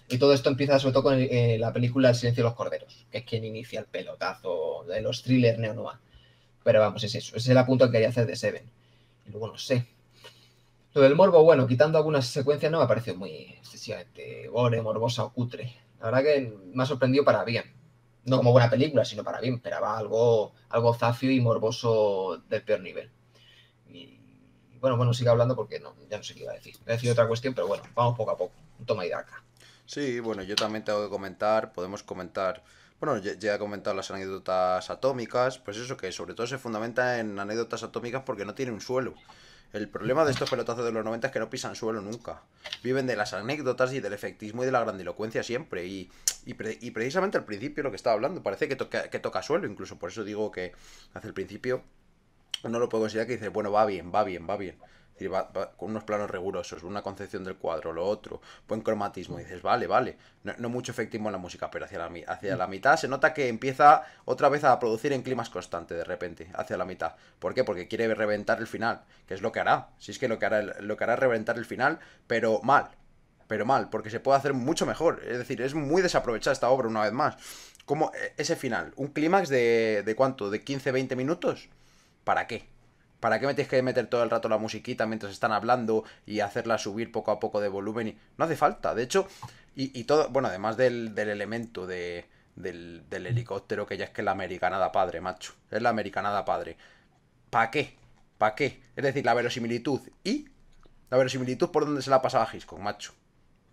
Y todo esto empieza sobre todo con la película El silencio de los corderos, que es quien inicia el pelotazo de los thrillers neo-noir. Pero vamos, es eso, ese es el apunto que quería hacer de Seven. Y luego no sé. Lo del morbo, bueno, quitando algunas secuencias, no me ha parecido muy excesivamente gore, morbosa o cutre. La verdad que me ha sorprendido para bien. No como buena película, sino para bien. Esperaba algo zafio y morboso del peor nivel. Y bueno, sigue hablando porque ya no sé qué iba a decir. Voy a decir otra cuestión, pero bueno, vamos poco a poco. Un toma y daca. Sí, bueno, yo también tengo que comentar, podemos comentar, bueno, ya he comentado las anécdotas atómicas, pues eso que sobre todo se fundamenta en anécdotas atómicas porque no tiene un suelo. El problema de estos pelotazos de los 90 es que no pisan suelo nunca. Viven de las anécdotas y del efectismo y de la grandilocuencia siempre. Y precisamente al principio lo que estaba hablando, parece que toca suelo, incluso por eso digo que hacia el principio uno lo puede considerar que dice, bueno, va bien, va bien, va bien. Es decir, va con unos planos rigurosos, una concepción del cuadro, lo otro, buen cromatismo. Y dices, vale, vale. No mucho efectismo en la música, pero hacia la mitad se nota que empieza otra vez a producir en climas constante de repente, hacia la mitad. ¿Por qué? Porque quiere reventar el final, que es lo que hará. Si es que lo que hará es reventar el final, pero mal. Pero mal, porque se puede hacer mucho mejor. Es decir, es muy desaprovechada esta obra una vez más. Como ese final, un clímax de ¿cuánto? ¿De 15-20 minutos? ¿Para qué? ¿Para qué me tienes que meter todo el rato la musiquita mientras están hablando y hacerla subir poco a poco de volumen? No hace falta. De hecho, y todo, bueno, además del elemento del helicóptero, que ya es que la americanada padre, macho. Es la americanada padre. ¿Para qué? ¿Para qué? Es decir, la verosimilitud. ¿Y? La verosimilitud por donde se la pasaba a Hitchcock, macho.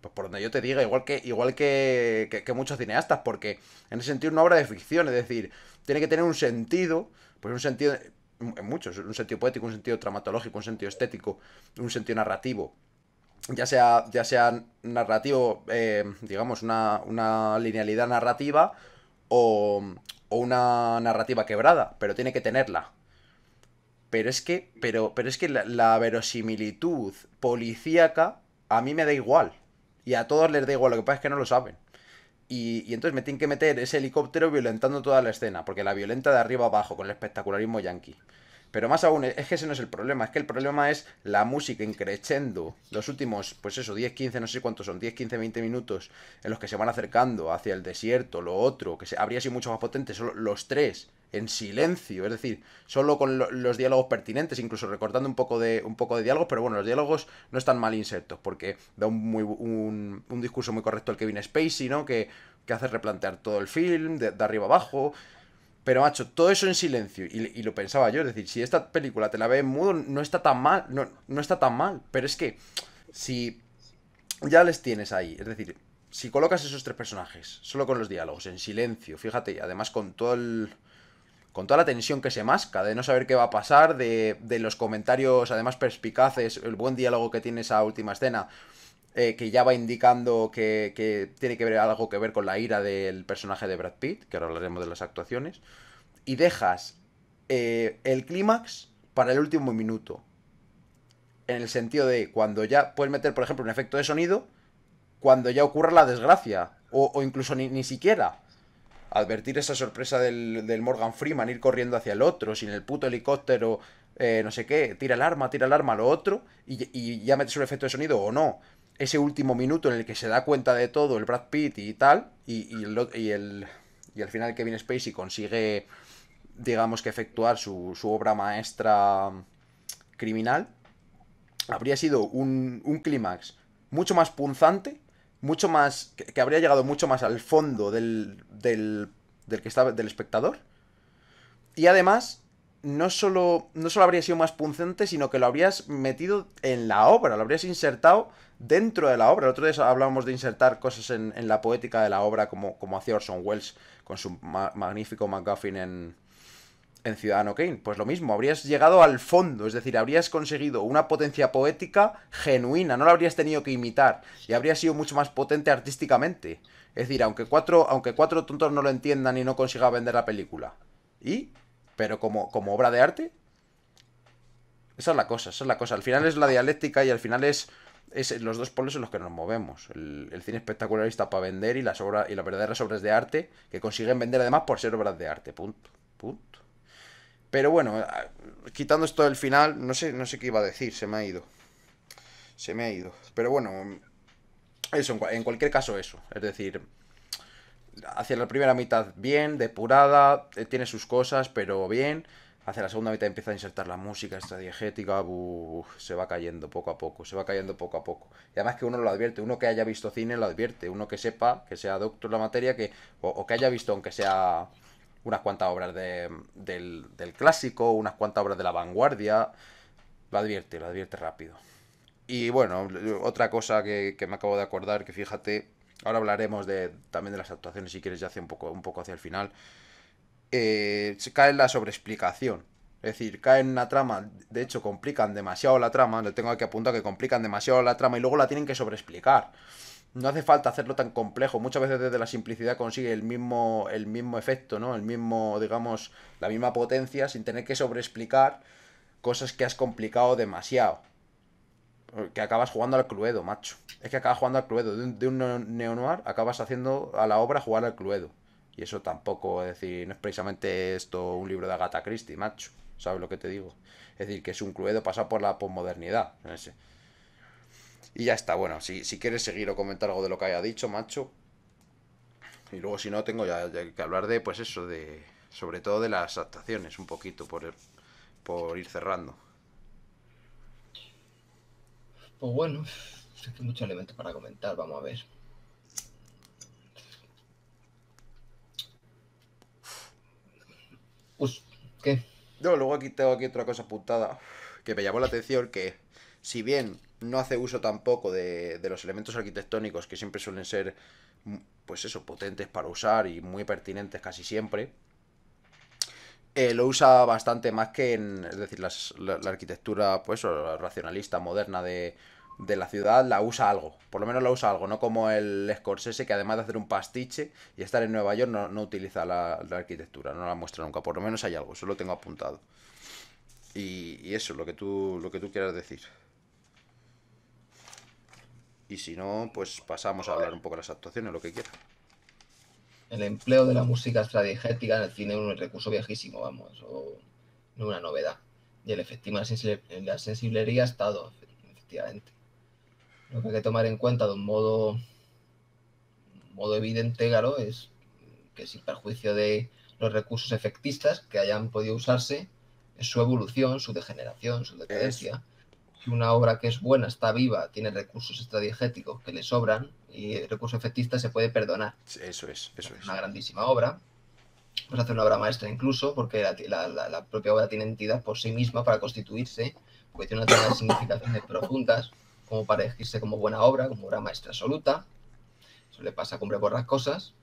Pues por donde yo te diga, igual que muchos cineastas, porque en ese sentido es una obra de ficción, es decir, tiene que tener un sentido, pues un sentido, en muchos, un sentido poético, un sentido traumatológico, un sentido estético, un sentido narrativo, ya sea narrativo, digamos, una linealidad narrativa o una narrativa quebrada, pero tiene que tenerla. Pero es que la verosimilitud policíaca a mí me da igual. Y a todos les da igual, lo que pasa es que no lo saben. Y entonces me tienen que meter ese helicóptero violentando toda la escena, porque la violenta de arriba abajo, con el espectacularismo yankee. Pero más aún, es que ese no es el problema, es que el problema es la música increchendo los últimos, pues eso, 10 15 no sé cuántos son, 10 15 20 minutos en los que se van acercando hacia el desierto, lo otro, habría sido mucho más potente, solo los tres, en silencio, es decir, solo con los diálogos pertinentes, incluso recortando un poco de diálogos, pero bueno, los diálogos no están mal insertos, porque da un discurso muy correcto el Kevin Spacey, ¿no? Que hace replantear todo el film, de arriba abajo. Pero, macho, todo eso en silencio. Y lo pensaba yo, es decir, si esta película te la ves en mudo, no está tan mal. No está tan mal. Pero es que, si ya les tienes ahí, es decir, si colocas esos tres personajes, solo con los diálogos, en silencio, fíjate, además con toda la tensión que se masca, de no saber qué va a pasar, de los comentarios, además perspicaces, el buen diálogo que tiene esa última escena, que ya va indicando que tiene que ver algo que ver con la ira del personaje de Brad Pitt, que ahora hablaremos de las actuaciones, y dejas el clímax para el último minuto, en el sentido de cuando ya puedes meter, por ejemplo, un efecto de sonido, cuando ya ocurra la desgracia, o incluso ni siquiera. advertir esa sorpresa del Morgan Freeman, ir corriendo hacia el otro, sin el puto helicóptero, no sé qué, tira el arma, lo otro, y ya metes un efecto de sonido o no. Ese último minuto en el que se da cuenta de todo el Brad Pitt y tal, y al final Kevin Spacey consigue, digamos que efectuar su obra maestra criminal, habría sido un clímax mucho más punzante, mucho más. Que habría llegado mucho más al fondo del que estaba, del espectador. Y además, no solo habría sido más punzante, sino que lo habrías metido en la obra, lo habrías insertado dentro de la obra. El otro día hablábamos de insertar cosas en la poética de la obra, como hacía Orson Welles con su magnífico MacGuffin en Ciudadano Kane. Pues lo mismo, habrías llegado al fondo, es decir, habrías conseguido una potencia poética genuina, no la habrías tenido que imitar y habría sido mucho más potente artísticamente. Es decir, aunque cuatro tontos no lo entiendan y no consiga vender la película. ¿Y? Pero como obra de arte, esa es la cosa, esa es la cosa. Al final es la dialéctica y al final es los dos polos en los que nos movemos. El cine espectacularista para vender y las verdaderas obras de arte que consiguen vender además por ser obras de arte. Punto. Punto. Pero bueno, quitando esto del final, no sé qué iba a decir, se me ha ido. Se me ha ido. Pero bueno, eso, en cualquier caso eso. Es decir, hacia la primera mitad bien, depurada, tiene sus cosas, pero bien. Hacia la segunda mitad empieza a insertar la música, esta diegética, se va cayendo poco a poco, se va cayendo poco a poco. Y además que uno lo advierte, uno que haya visto cine lo advierte, uno que sepa, que sea doctor en la materia, o que haya visto, aunque sea unas cuantas obras del clásico, unas cuantas obras de la vanguardia, lo advierte rápido. Y bueno, otra cosa que me acabo de acordar, que fíjate, ahora hablaremos también de las actuaciones si quieres ya hace un poco hacia el final, se cae en la sobreexplicación. Es decir, caen en una trama, de hecho complican demasiado la trama, le tengo aquí apuntado que complican demasiado la trama y luego la tienen que sobreexplicar. No hace falta hacerlo tan complejo. Muchas veces desde la simplicidad consigue el mismo efecto, ¿no? El mismo, digamos, la misma potencia sin tener que sobreexplicar cosas que has complicado demasiado. Que acabas jugando al Cluedo, macho. Es que acabas jugando al Cluedo. De un neo-noir acabas haciendo a la obra jugar al Cluedo. Y eso tampoco, es decir, no es precisamente esto un libro de Agatha Christie, macho. ¿Sabes lo que te digo? Es decir, que es un Cluedo pasado por la posmodernidad. Y ya está, bueno, si quieres seguir o comentar algo de lo que haya dicho, macho. Y luego si no, tengo ya que hablar de, pues eso, sobre todo de las actuaciones, un poquito, por ir cerrando. Pues bueno, es que hay muchos elementos para comentar, vamos a ver. Pues, ¿qué? Yo luego aquí tengo otra cosa apuntada que me llamó la atención, que si bien no hace uso tampoco de los elementos arquitectónicos que siempre suelen ser, pues eso, potentes para usar y muy pertinentes casi siempre, lo usa bastante más que es decir, la arquitectura, pues, o la racionalista moderna de la ciudad la usa algo, por lo menos la usa algo, no como el Scorsese que además de hacer un pastiche y estar en Nueva York no utiliza la arquitectura, no la muestra nunca, por lo menos hay algo, eso lo tengo apuntado. Y eso, lo que tú quieras decir. Y si no, pues pasamos a hablar un poco de las actuaciones, lo que quieras. El empleo de la música estradigética en el cine es un recurso viejísimo, vamos, o no una novedad. Y el efecto en la sensiblería ha estado, efectivamente. Lo que hay que tomar en cuenta de un modo evidente, claro, es que sin perjuicio de los recursos efectistas que hayan podido usarse, es su evolución, su degeneración, su Eso, decadencia. Si una obra que es buena, está viva, tiene recursos estradigéticos que le sobran y el recurso efectista se puede perdonar. eso es, eso es. Una grandísima obra, pues hacer una obra maestra incluso, porque la propia obra tiene entidad por sí misma para constituirse, porque tiene una serie de significaciones profundas, como para elegirse como buena obra, como obra maestra absoluta. Eso le pasa a Cumbre por las cosas,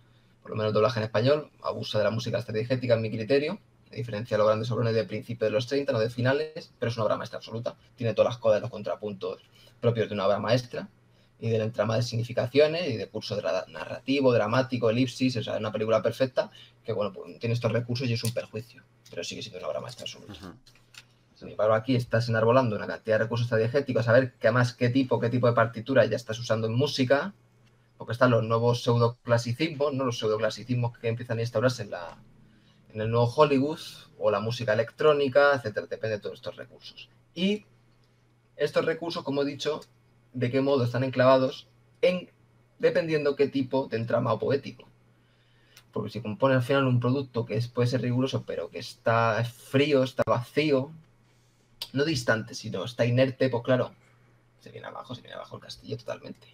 por lo menos el doblaje en español, abusa de la música estrategética en mi criterio, a diferencia de los grandes obrones de principios de los 30, no de finales, pero es una obra maestra absoluta. Tiene todas las codas y los contrapuntos propios de una obra maestra y del entramado de significaciones y de curso narrativo, dramático, elipsis, o sea, es una película perfecta que, bueno, pues tiene estos recursos y es un perjuicio, pero sigue siendo una obra maestra absoluta. Sin embargo, aquí estás enarbolando una cantidad de recursos estrategéticos, a ver qué tipo de partitura ya estás usando en música, porque están los nuevos pseudoclasicismos, ¿no? Los pseudoclasicismos que empiezan a instaurarse en el nuevo Hollywood, o la música electrónica, etcétera, depende de todos estos recursos. Y estos recursos, como he dicho, de qué modo están enclavados dependiendo qué tipo de entramado poético. Porque si compone al final un producto que puede ser riguroso, pero que está frío, está vacío, no distante, sino está inerte, pues claro, se viene abajo el castillo totalmente.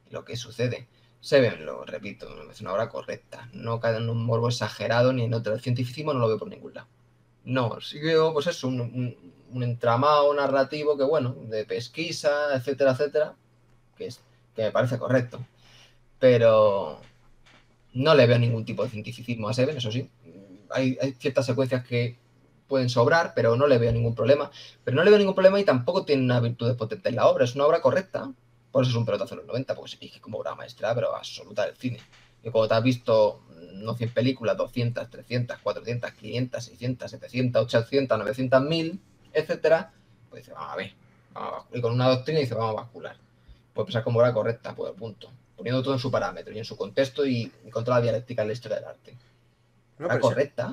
Y lo que sucede, Seven, lo repito, es una obra correcta, no cae en un morbo exagerado ni en otro. El cientificismo no lo veo por ningún lado. No, sí veo, pues eso, un entramado narrativo que, bueno, de pesquisa, etcétera, etcétera, que me parece correcto. Pero no le veo ningún tipo de cientificismo a Seven, eso sí. Hay ciertas secuencias que pueden sobrar, pero no le veo ningún problema. Pero no le veo ningún problema y tampoco tiene una virtud potente en la obra. Es una obra correcta. Por eso es un pelotazo en los 90, porque se elige como obra maestra, pero absoluta del cine. Y cuando te has visto, no 100 películas, 200, 300, 400, 500, 600, 700, 800, 900, 1000, etcétera, pues dice, vamos a ver. Y con una doctrina dice, vamos a bascular. Pues pensar como obra correcta, pues punto. Poniendo todo en su parámetro y en su contexto y con toda la dialéctica en la historia del arte. No, Era pero correcta,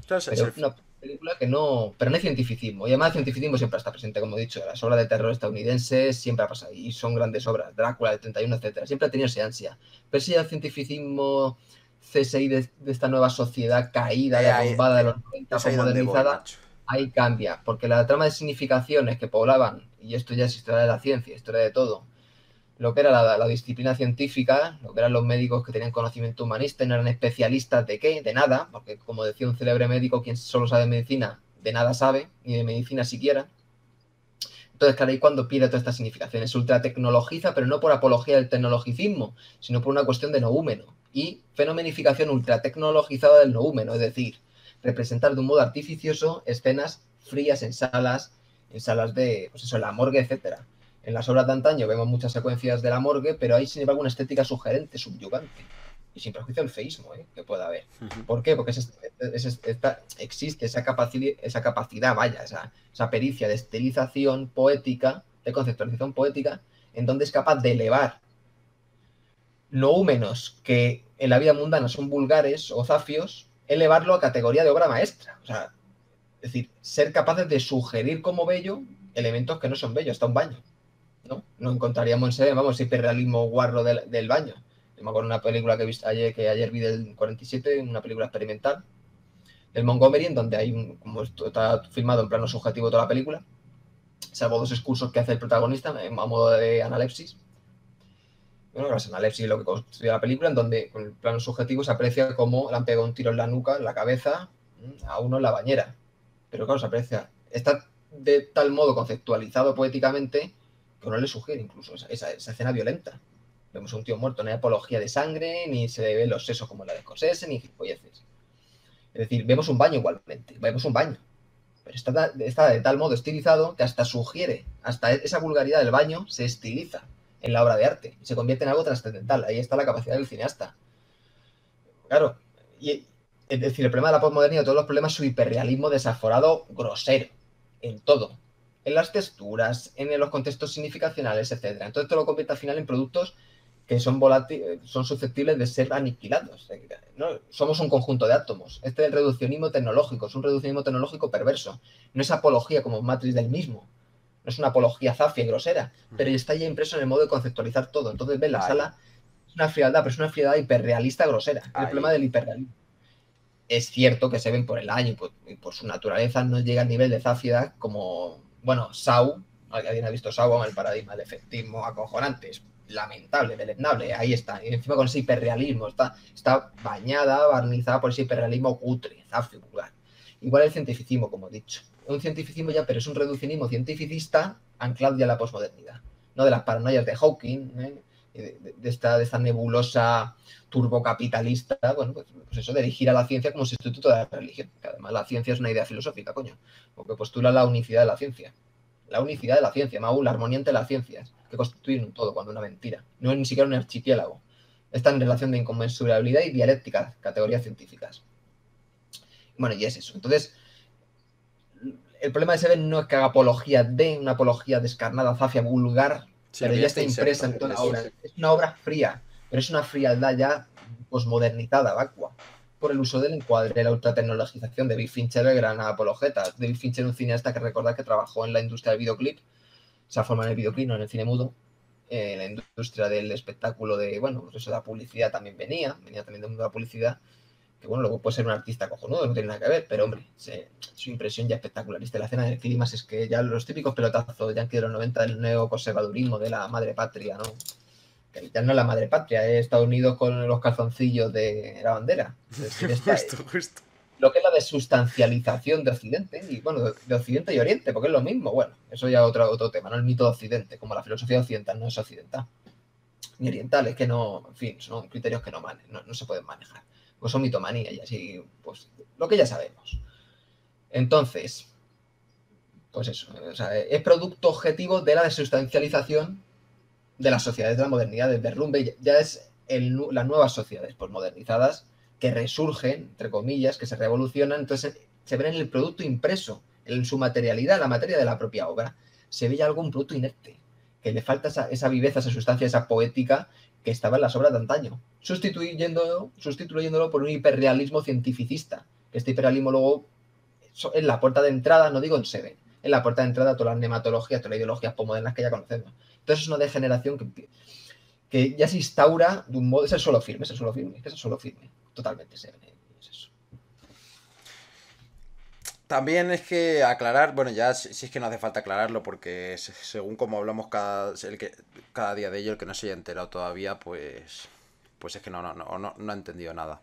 pero una película que no... Pero no hay cientificismo. Y además el cientificismo siempre está presente, como he dicho. Las obras de terror estadounidenses siempre ha pasado. Y son grandes obras. Drácula, del 31, etcétera. Siempre ha tenido esa ansia. Pero si el cientificismo CSI de esta nueva sociedad caída, derrumbada de los 90, es ahí donde voy, modernizada, macho. ahí cambia. Porque la trama de significaciones que poblaban, y esto ya es historia de la ciencia, historia de todo, lo que era la disciplina científica, lo que eran los médicos que tenían conocimiento humanista y no eran especialistas de qué, de nada, porque como decía un célebre médico, quien solo sabe de medicina, de nada sabe, ni de medicina siquiera. Entonces, claro, ahí cuando pierde toda esta significación, se ultratecnologiza, pero no por apología del tecnologicismo, sino por una cuestión de noúmeno y fenomenificación ultratecnologizada del noúmeno, es decir, representar de un modo artificioso escenas frías en salas de, pues eso, en la morgue, etcétera. En las obras de antaño vemos muchas secuencias de la morgue, pero hay sin embargo una estética sugerente, subyugante. Y sin prejuicio del feísmo que pueda haber. ¿Por qué? Porque existe esa capacidad, vaya, esa pericia de estilización poética, de conceptualización poética, en donde es capaz de elevar noúmenos que en la vida mundana son vulgares o zafios, elevarlo a categoría de obra maestra. O sea, es decir, ser capaces de sugerir como bello elementos que no son bellos, hasta un baño. No encontraríamos en serie, vamos, hiperrealismo guarro del baño. Yo me acuerdo de una película que he visto ayer vi del 47, una película experimental, del Montgomery, en donde hay como esto está filmado en plano subjetivo toda la película, salvo dos excursos que hace el protagonista a modo de analepsis. Bueno, la analepsis es lo que construye la película, en donde con el plano subjetivo se aprecia cómo le han pegado un tiro en la nuca, en la cabeza, a uno en la bañera. Pero claro, se aprecia. Está de tal modo conceptualizado poéticamente que uno le sugiere incluso esa escena violenta. Vemos a un tío muerto, no hay apología de sangre, ni se le ven los sesos como en la de Scorsese, ni gilipolleces. Es decir, vemos un baño igualmente, vemos un baño. Pero está de tal modo estilizado que hasta sugiere, hasta esa vulgaridad del baño se estiliza en la obra de arte y se convierte en algo trascendental. Ahí está la capacidad del cineasta. Claro, y es decir, el problema de la postmodernidad, de todos los problemas, es su hiperrealismo desaforado, grosero, en todo. En las texturas, en los contextos significacionales, etc. Entonces esto lo convierte al final en productos que son volátiles, son susceptibles de ser aniquilados. ¿No? Somos un conjunto de átomos. Este es el reduccionismo tecnológico, es un reduccionismo tecnológico perverso. No es apología como Matrix del mismo. No es una apología zafia y grosera, pero está ya impreso en el modo de conceptualizar todo. Entonces ves la sala, es una frialdad, pero es una frialdad hiperrealista grosera. El problema del hiperrealismo. Es cierto que se ven por el año y por su naturaleza no llega al nivel de zafiedad como, bueno, Saw, alguien ha visto Saw, el paradigma del efectismo acojonante, es lamentable, deleznable, ahí está, y encima con ese hiperrealismo, está bañada, barnizada por ese hiperrealismo cutre, zafio, vulgar. Igual el cientificismo, como he dicho, un cientificismo ya, pero es un reduccionismo cientificista anclado ya a la posmodernidad, no de las paranoias de Hawking, de esta nebulosa turbocapitalista, bueno, pues eso de erigir a la ciencia como sustituto de la religión, que además la ciencia es una idea filosófica, coño, porque postula la unicidad de la ciencia. La unicidad de la ciencia, Mau, la armonía entre las ciencias, que constituyen un todo, cuando una mentira. No es ni siquiera un archipiélago. Está en relación de inconmensurabilidad y dialéctica, categorías científicas. Bueno, y es eso. Entonces, el problema de Seven no es que haga apología de una apología descarnada, zafia, vulgar, pero ya está impresa en toda la obra. Es una obra fría. pero es una frialdad ya posmodernizada, vacua, por el uso del encuadre, la ultratecnologización. David Fincher, el gran apologeta. David Fincher, un cineasta que recordad que trabajó en la industria del videoclip, se forma en el videoclip, no en el cine mudo, en la industria del espectáculo, de, bueno, pues eso de la publicidad también venía también del mundo de la publicidad, que bueno, luego puede ser un artista cojonudo, no tiene nada que ver, pero hombre, su impresión ya espectacularista. La escena del clima es que ya los típicos pelotazos yankee de los 90 del neoconservadurismo de la madre patria, ¿no? Que ya no es la madre patria, es Estados Unidos con los calzoncillos de la bandera. Justo. Lo que es la desustancialización de Occidente, y bueno, de Occidente y Oriente, porque es lo mismo. Bueno, eso ya es otro tema, ¿no? El mito de Occidente, como la filosofía occidental no es occidental ni oriental, es que no, en fin, son criterios que no se pueden manejar. Pues son mitomanía y así, pues lo que ya sabemos. Entonces, pues eso, o sea, es producto objetivo de la desustancialización de las sociedades de la modernidad, del derrumbe. Ya es las nuevas sociedades posmodernizadas que resurgen, entre comillas, que se revolucionan, entonces se ven en el producto impreso, en su materialidad, la materia de la propia obra. Se ve ya algo, un producto inerte, que le falta esa viveza, esa sustancia, esa poética que estaba en las obras de antaño, sustituyéndolo por un hiperrealismo cientificista, que este hiperrealismo luego en la puerta de entrada, no digo en Seven, en la puerta de entrada a todas las nematologías, todas las ideologías postmodernas que ya conocemos. Entonces es una degeneración que ya se instaura de un modo, es el suelo firme, totalmente Seven, es eso. También es que aclarar, bueno, ya si es que no hace falta aclararlo, porque según como hablamos cada día de ello, el que no se haya enterado todavía, pues es que no ha entendido nada.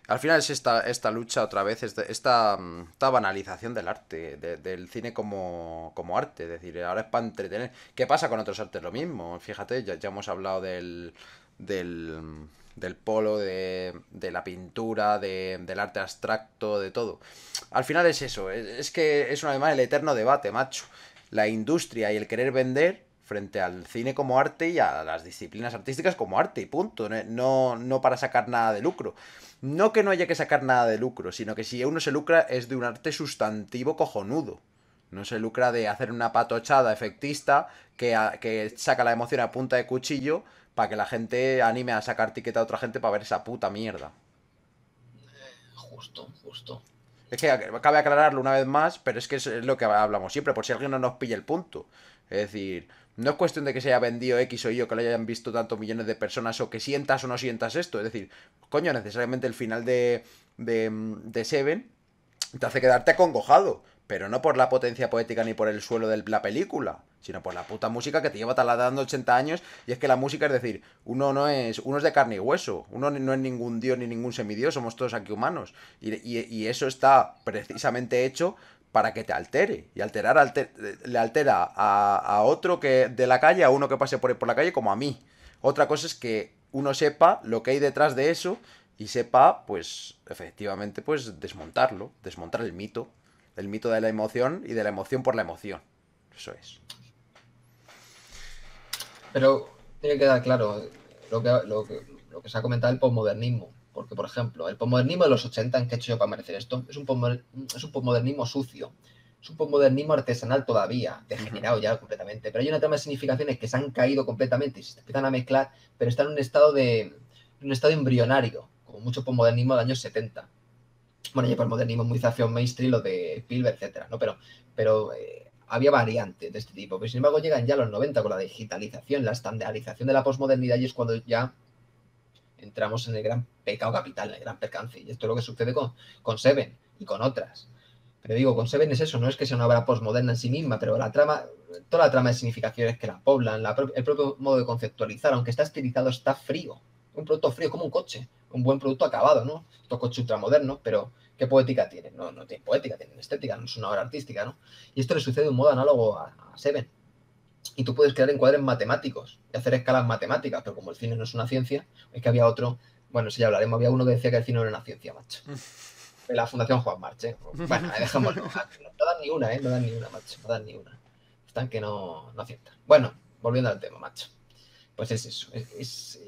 Al final es esta lucha otra vez, esta banalización del arte, del cine como arte. Es decir, ahora es para entretener. ¿Qué pasa con otros artes? Lo mismo. Fíjate, ya hemos hablado del polo, de la pintura, del arte abstracto, de todo. Al final es eso, es que es una vez más el eterno debate, macho. La industria y el querer vender frente al cine como arte y a las disciplinas artísticas como arte y punto. No para sacar nada de lucro. No que no haya que sacar nada de lucro, sino que si uno se lucra es de un arte sustantivo cojonudo. No se lucra de hacer una patochada efectista que saca la emoción a punta de cuchillo para que la gente anime a sacar ticket a otra gente para ver esa puta mierda. Justo. Es que cabe aclararlo una vez más, pero es que es lo que hablamos siempre, por si alguien no nos pilla el punto. Es decir, no es cuestión de que se haya vendido X o Y o que lo hayan visto tantos millones de personas o que sientas o no sientas esto. Es decir, coño, necesariamente el final de Seven te hace quedarte acongojado. Pero no por la potencia poética ni por el suelo de la película, sino por la puta música que te lleva taladando 80 años. Y es que la música, es decir, uno es de carne y hueso. Uno no es ningún dios ni ningún semidios, somos todos aquí humanos. Y eso está precisamente hecho para que te altere. Y le altera a otro que de la calle, a uno que pase por la calle, como a mí. Otra cosa es que uno sepa lo que hay detrás de eso y sepa, pues, efectivamente, pues, desmontar el mito. El mito de la emoción y de la emoción por la emoción. Eso es. Pero tiene que quedar claro lo que se ha comentado el posmodernismo. Porque, por ejemplo, el posmodernismo de los 80, ¿en qué he hecho yo para merecer esto? Es un posmodernismo sucio. Es un posmodernismo artesanal todavía, degenerado ya completamente. Pero hay una trama de significaciones que se han caído completamente y se empiezan a mezclar, pero están en un estado embrionario, como mucho posmodernismo de años 70. Bueno, ya por el modernismo muy hacia mainstream, lo de Spielberg, etcétera, ¿no? Pero había variantes de este tipo. Pero sin embargo llegan ya los 90 con la digitalización, la estandarización de la posmodernidad y es cuando ya entramos en el gran pecado capital, en el gran percance. Y esto es lo que sucede con Seven y con otras. Pero digo, con Seven es eso, no es que sea una obra posmoderna en sí misma, pero toda la trama de significaciones que la poblan, el propio modo de conceptualizar, aunque está estilizado, está frío. Un producto frío, como un coche, un buen producto acabado, ¿no? Estos coches ultramodernos, pero ¿qué poética tienen? No tienen poética, tienen estética, no es una obra artística, ¿no? Y esto le sucede de un modo análogo a Seven. Y tú puedes crear encuadres matemáticos y hacer escalas matemáticas, pero como el cine no es una ciencia, es que había otro, bueno, eso ya hablaremos, había uno que decía que el cine no era una ciencia, macho. De la Fundación Juan March, ¿eh? Bueno, dejémoslo. No dan ni una, no dan ni una, macho, no dan ni una. Están que no aciertan. Bueno, volviendo al tema, macho. Pues es eso, es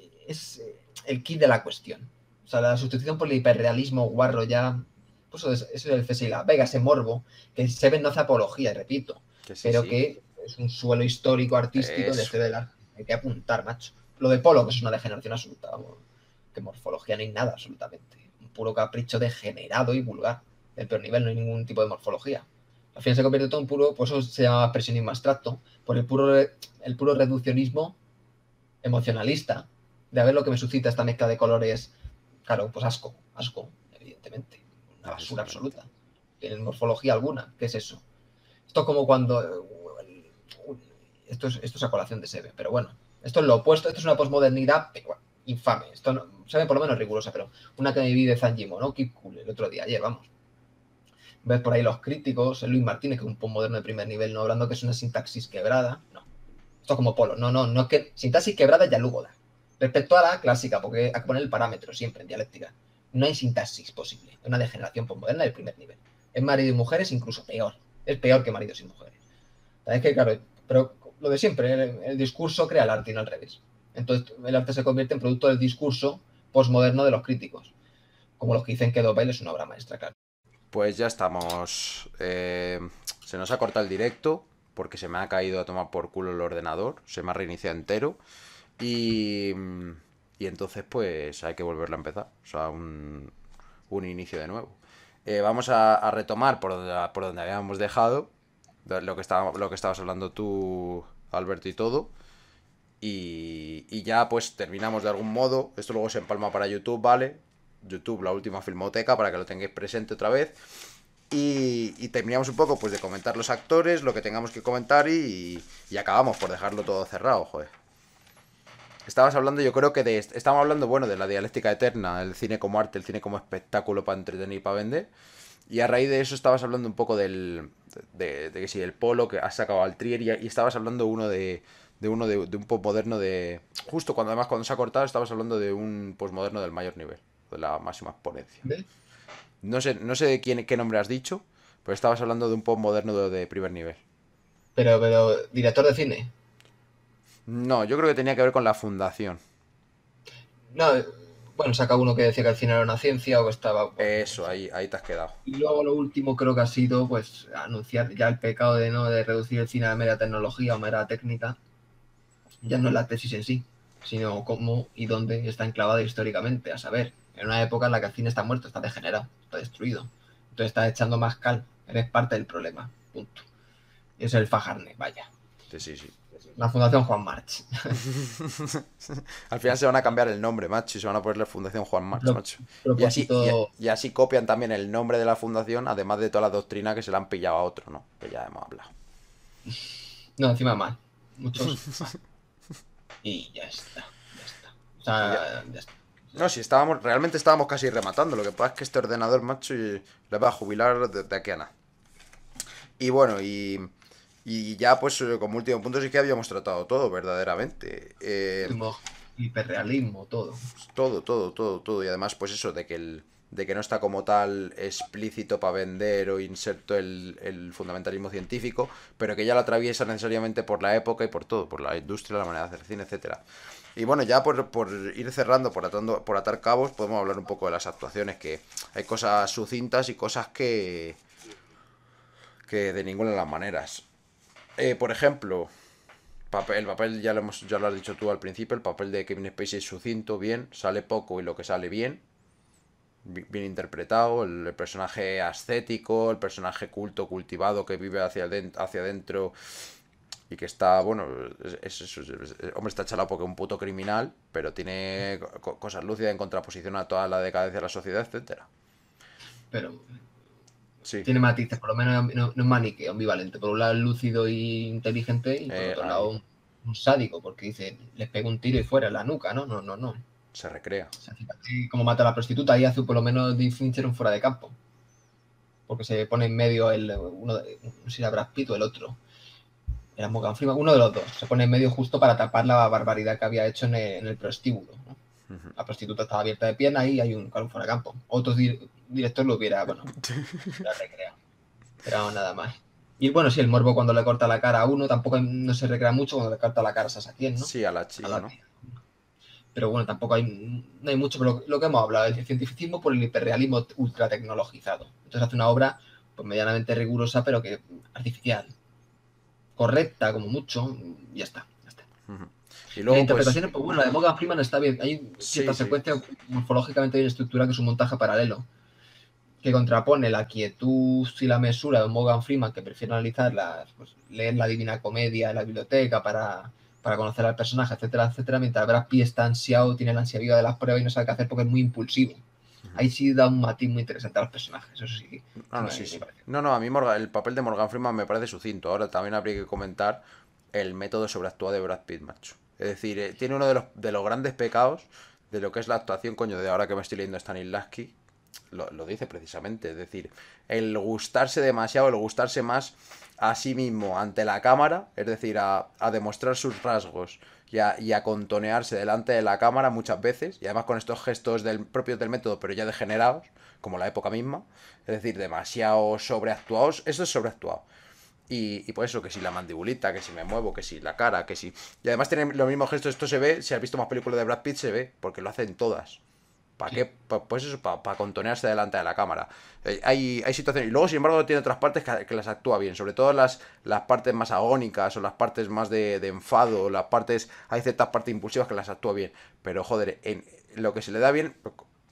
el kit de la cuestión. O sea, la sustitución por el hiperrealismo guarro ya, pues eso es el cese y la pega, ese morbo, que Seven no hace apología, repito, Que sí, pero sí. que es un suelo histórico, artístico, de este del arte. Hay que apuntar, macho. lo de Polo, que es una degeneración absoluta, vamos, que morfología no hay nada absolutamente. Un puro capricho degenerado y vulgar. Del peor nivel, no hay ningún tipo de morfología. Al final se convierte todo en puro, por eso se llama expresionismo abstracto, por el puro reduccionismo emocionalista, de a ver lo que me suscita esta mezcla de colores. Claro, pues asco, evidentemente. Una basura absoluta. Tienen morfología alguna. ¿Qué es eso? Esto es como cuando... Esto es a colación de Sebe, pero bueno. Esto es lo opuesto, esto es una posmodernidad infame. Esto no, se ve por lo menos rigurosa, pero una que me vi de Zanjimo, ¿no? Keep Cool, el otro día, ayer, vamos. Ves por ahí los críticos, el Luis Martínez, que es un postmoderno de primer nivel, no hablando que es una sintaxis quebrada. No. Esto es como Polo. No es que sintaxis quebrada ya luego da. Respecto a la clásica, porque hay que poner el parámetro siempre en dialéctica. No hay sintaxis posible. Es una degeneración postmoderna del primer nivel. En marido y mujeres incluso peor. Es peor que maridos y mujeres. Es que, claro, pero lo de siempre, el discurso crea el arte y no al revés. Entonces el arte se convierte en producto del discurso postmoderno de los críticos. Como los que dicen que Dobel es una obra maestra, claro. Pues ya estamos. Se nos ha cortado el directo porque se me ha caído a tomar por culo el ordenador. Se me ha reiniciado entero. Y entonces pues hay que volverlo a empezar. O sea, un inicio de nuevo. Vamos a retomar por donde habíamos dejado. Lo que estabas hablando tú, Alberto, y todo. Y ya pues terminamos de algún modo. Esto luego se empalma para YouTube, ¿vale? YouTube, la última filmoteca, para que lo tengáis presente otra vez. Y terminamos un poco pues de comentar los actores, lo que tengamos que comentar y acabamos por dejarlo todo cerrado, joder. Estabas hablando, yo creo que estábamos hablando, bueno, de la dialéctica eterna, el cine como arte, el cine como espectáculo para entretener y para vender. Y a raíz de eso estabas hablando un poco de que sí, el Polo, que has sacado al Trier, y estabas hablando de un postmoderno de... Justo cuando se ha cortado, estabas hablando de un postmoderno del mayor nivel, de la máxima exponencia. ¿Ves? No sé de qué nombre has dicho, pero estabas hablando de un postmoderno de primer nivel. Pero, director de cine. No, yo creo que tenía que ver con la fundación. No, bueno, saca uno que decía que el cine era una ciencia o que estaba... Bueno, Eso, ahí te has quedado. y luego lo último creo que ha sido pues anunciar ya el pecado de reducir el cine a mera tecnología o mera técnica. Ya no es la tesis en sí, sino cómo y dónde está enclavada históricamente, a saber, en una época en la que el cine está muerto, está degenerado, está destruido. Entonces está echando más cal, eres parte del problema, punto. Y es el Fajarne, vaya. Sí. La Fundación Juan March. Al final se van a cambiar el nombre, macho, y se van a poner la Fundación Juan March, macho. Y así, Propósito... y así copian también el nombre de la fundación, además de toda la doctrina que se la han pillado a otro, ¿no? Que ya hemos hablado. No, encima mal. Muchos mal. Y ya está. O sea, ya está. No, si realmente estábamos casi rematando. Lo que pasa es que este ordenador, macho, le va a jubilar de aquí a nada. Y bueno, y ya pues como último punto sí que habíamos tratado todo, verdaderamente. Hiperrealismo, todo. Todo. Y además, pues eso, de que no está como tal explícito para vender o inserto el fundamentalismo científico, pero que ya lo atraviesa necesariamente por la época y por todo, por la industria, la manera de hacer cine, etcétera. Y bueno, ya por ir cerrando, por atar cabos, podemos hablar un poco de las actuaciones, que hay cosas sucintas y cosas que de ninguna de las maneras. Por ejemplo, el papel ya lo has dicho tú al principio, el papel de Kevin Spacey es sucinto, bien, sale poco y lo que sale bien, bien interpretado, el personaje ascético, el personaje culto, cultivado, que vive hacia adentro y que está, bueno, hombre, está chalado porque es un puto criminal, pero tiene cosas lúcidas en contraposición a toda la decadencia de la sociedad, etcétera. Pero Sí, tiene matices, por lo menos no es maniqueo, ambivalente. Por un lado es lúcido e inteligente y por otro ahí lado un sádico, porque dice, les pego un tiro y fuera en la nuca, ¿no? No. se recrea. O sea, fíjate cómo mata a la prostituta, ahí hace por lo menos Dean Fincher un fuera de campo. Porque se pone en medio no sé si era Brad Pitt o el otro. Era Morgan Freeman, uno de los dos. Se pone en medio justo para tapar la barbaridad que había hecho en el prostíbulo, ¿no? La prostituta estaba abierta de pierna y hay un fuera de campo. Otros directores lo hubiera, bueno, la recrea. Pero nada más. Y bueno, sí, el morbo cuando le corta la cara a uno tampoco no se recrea mucho cuando le corta la cara a Sasakien, ¿no? Sí, a la chica, ¿no? Pero bueno, tampoco no hay mucho, pero lo que hemos hablado, el cientificismo por el hiperrealismo ultra tecnologizado. Entonces hace una obra pues medianamente rigurosa, pero que artificial. Correcta, como mucho, ya está. Y La luego, pues, interpretación, pues bueno, la de Morgan Freeman está bien. Hay sí, cierta sí. secuencia morfológicamente bien estructurada que es un montaje paralelo, que contrapone la quietud y la mesura de Morgan Freeman, que prefiere analizar, pues, leer la Divina Comedia en la biblioteca para conocer al personaje, etcétera, etcétera, mientras Brad Pitt está ansiado, tiene la ansia viva de las pruebas y no sabe qué hacer porque es muy impulsivo. Ujú. Ahí sí da un matiz muy interesante a los personajes, eso sí, No, sí no, sí, me sí. parece. No, no, a mí el papel de Morgan Freeman me parece sucinto. Ahora también habría que comentar el método sobreactuado de Brad Pitt, macho. Es decir, tiene uno de los grandes pecados de lo que es la actuación, coño, de ahora que me estoy leyendo Stanislavski, lo dice precisamente. Es decir, el gustarse demasiado, el gustarse más a sí mismo ante la cámara, es decir, a demostrar sus rasgos y a contonearse delante de la cámara muchas veces, y además con estos gestos propios del método, pero ya degenerados, como la época misma, es decir, demasiado sobreactuados, eso es sobreactuado. Y por eso, que si la mandibulita, que si me muevo, que si la cara, que si... Y además tienen los mismos gestos, esto se ve, si has visto más películas de Brad Pitt, se ve, porque lo hacen todas. ¿Para Sí. qué? Pues eso, para contonearse delante de la cámara. Hay situaciones. Y luego, sin embargo, tiene otras partes que las actúa bien. Sobre todo las partes más agónicas o las partes más de enfado. Las partes. Hay ciertas partes impulsivas que las actúa bien. Pero, joder, en lo que se le da bien.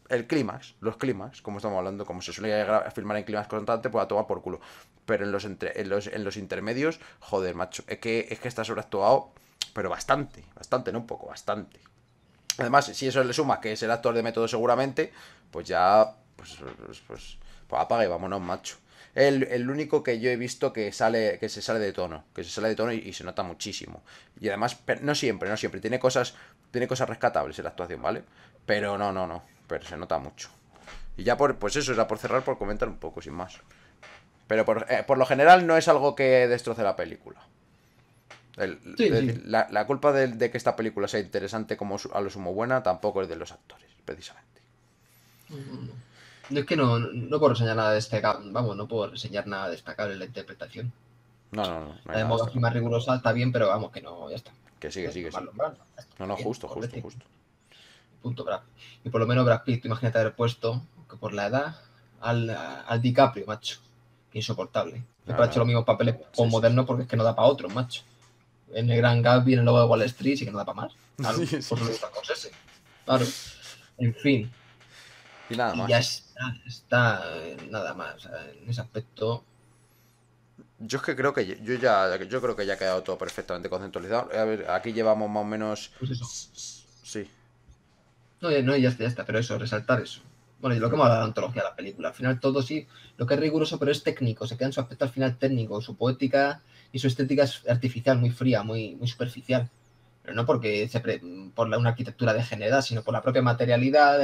El clímax, los clímax, como estamos hablando, como se suele filmar en clímax constante, pues a tomar por culo. Pero en los intermedios, joder, macho, es que está sobreactuado, pero bastante, bastante, no un poco, bastante. Además, si eso le sumas que es el actor de método seguramente, pues ya, pues apaga y vámonos, macho. El único que yo he visto que se sale de tono, y se nota muchísimo. Y además, no siempre, no siempre, tiene cosas rescatables en la actuación, ¿vale? Pero no, no, no, pero se nota mucho. Y ya pues eso, era por cerrar, por comentar un poco, sin más. Pero por lo general no es algo que destroce la película. Es Sí, decir, sí. la culpa de que esta película sea interesante como a lo sumo buena tampoco es de los actores, precisamente. No, no, no. Yo es que no puedo reseñar nada destacable, vamos, no puedo reseñar nada destacable en la interpretación. No, no, no, no hay La de nada Morgan destacable. Freeman rigurosa está bien, pero vamos, que no, ya está. Que sigue, sigue, Normal, sí. normal. Ya No, está no, bien, justo, justo, correcto. justo. Punto Brad. Y por lo menos Brad Pitt, imagínate haber puesto, que por la edad, al DiCaprio, macho. Que insoportable. No, Siempre ha hecho los no. mismos papeles Sí, sí, sí. modernos porque es que no da para otro, macho. En el Gran Gatsby, en el Lobo de Wall Street, sí que no da para más. Sí, Claro, sí, por eso sí. está ese. Claro. En fin. Y nada Y ya más. está nada más. O sea, en ese aspecto. Yo es que creo que yo creo que ya ha quedado todo perfectamente conceptualizado. A ver, aquí llevamos más o menos. Pues eso. Sí. No, no, ya está, pero eso, resaltar eso. Bueno, y lo que hemos hablado de la antología de la película. Al final todo sí, lo que es riguroso, pero es técnico, se queda en su aspecto al final técnico, su poética y su estética es artificial, muy fría, muy superficial. Pero no porque por una arquitectura degenerada, sino por la propia materialidad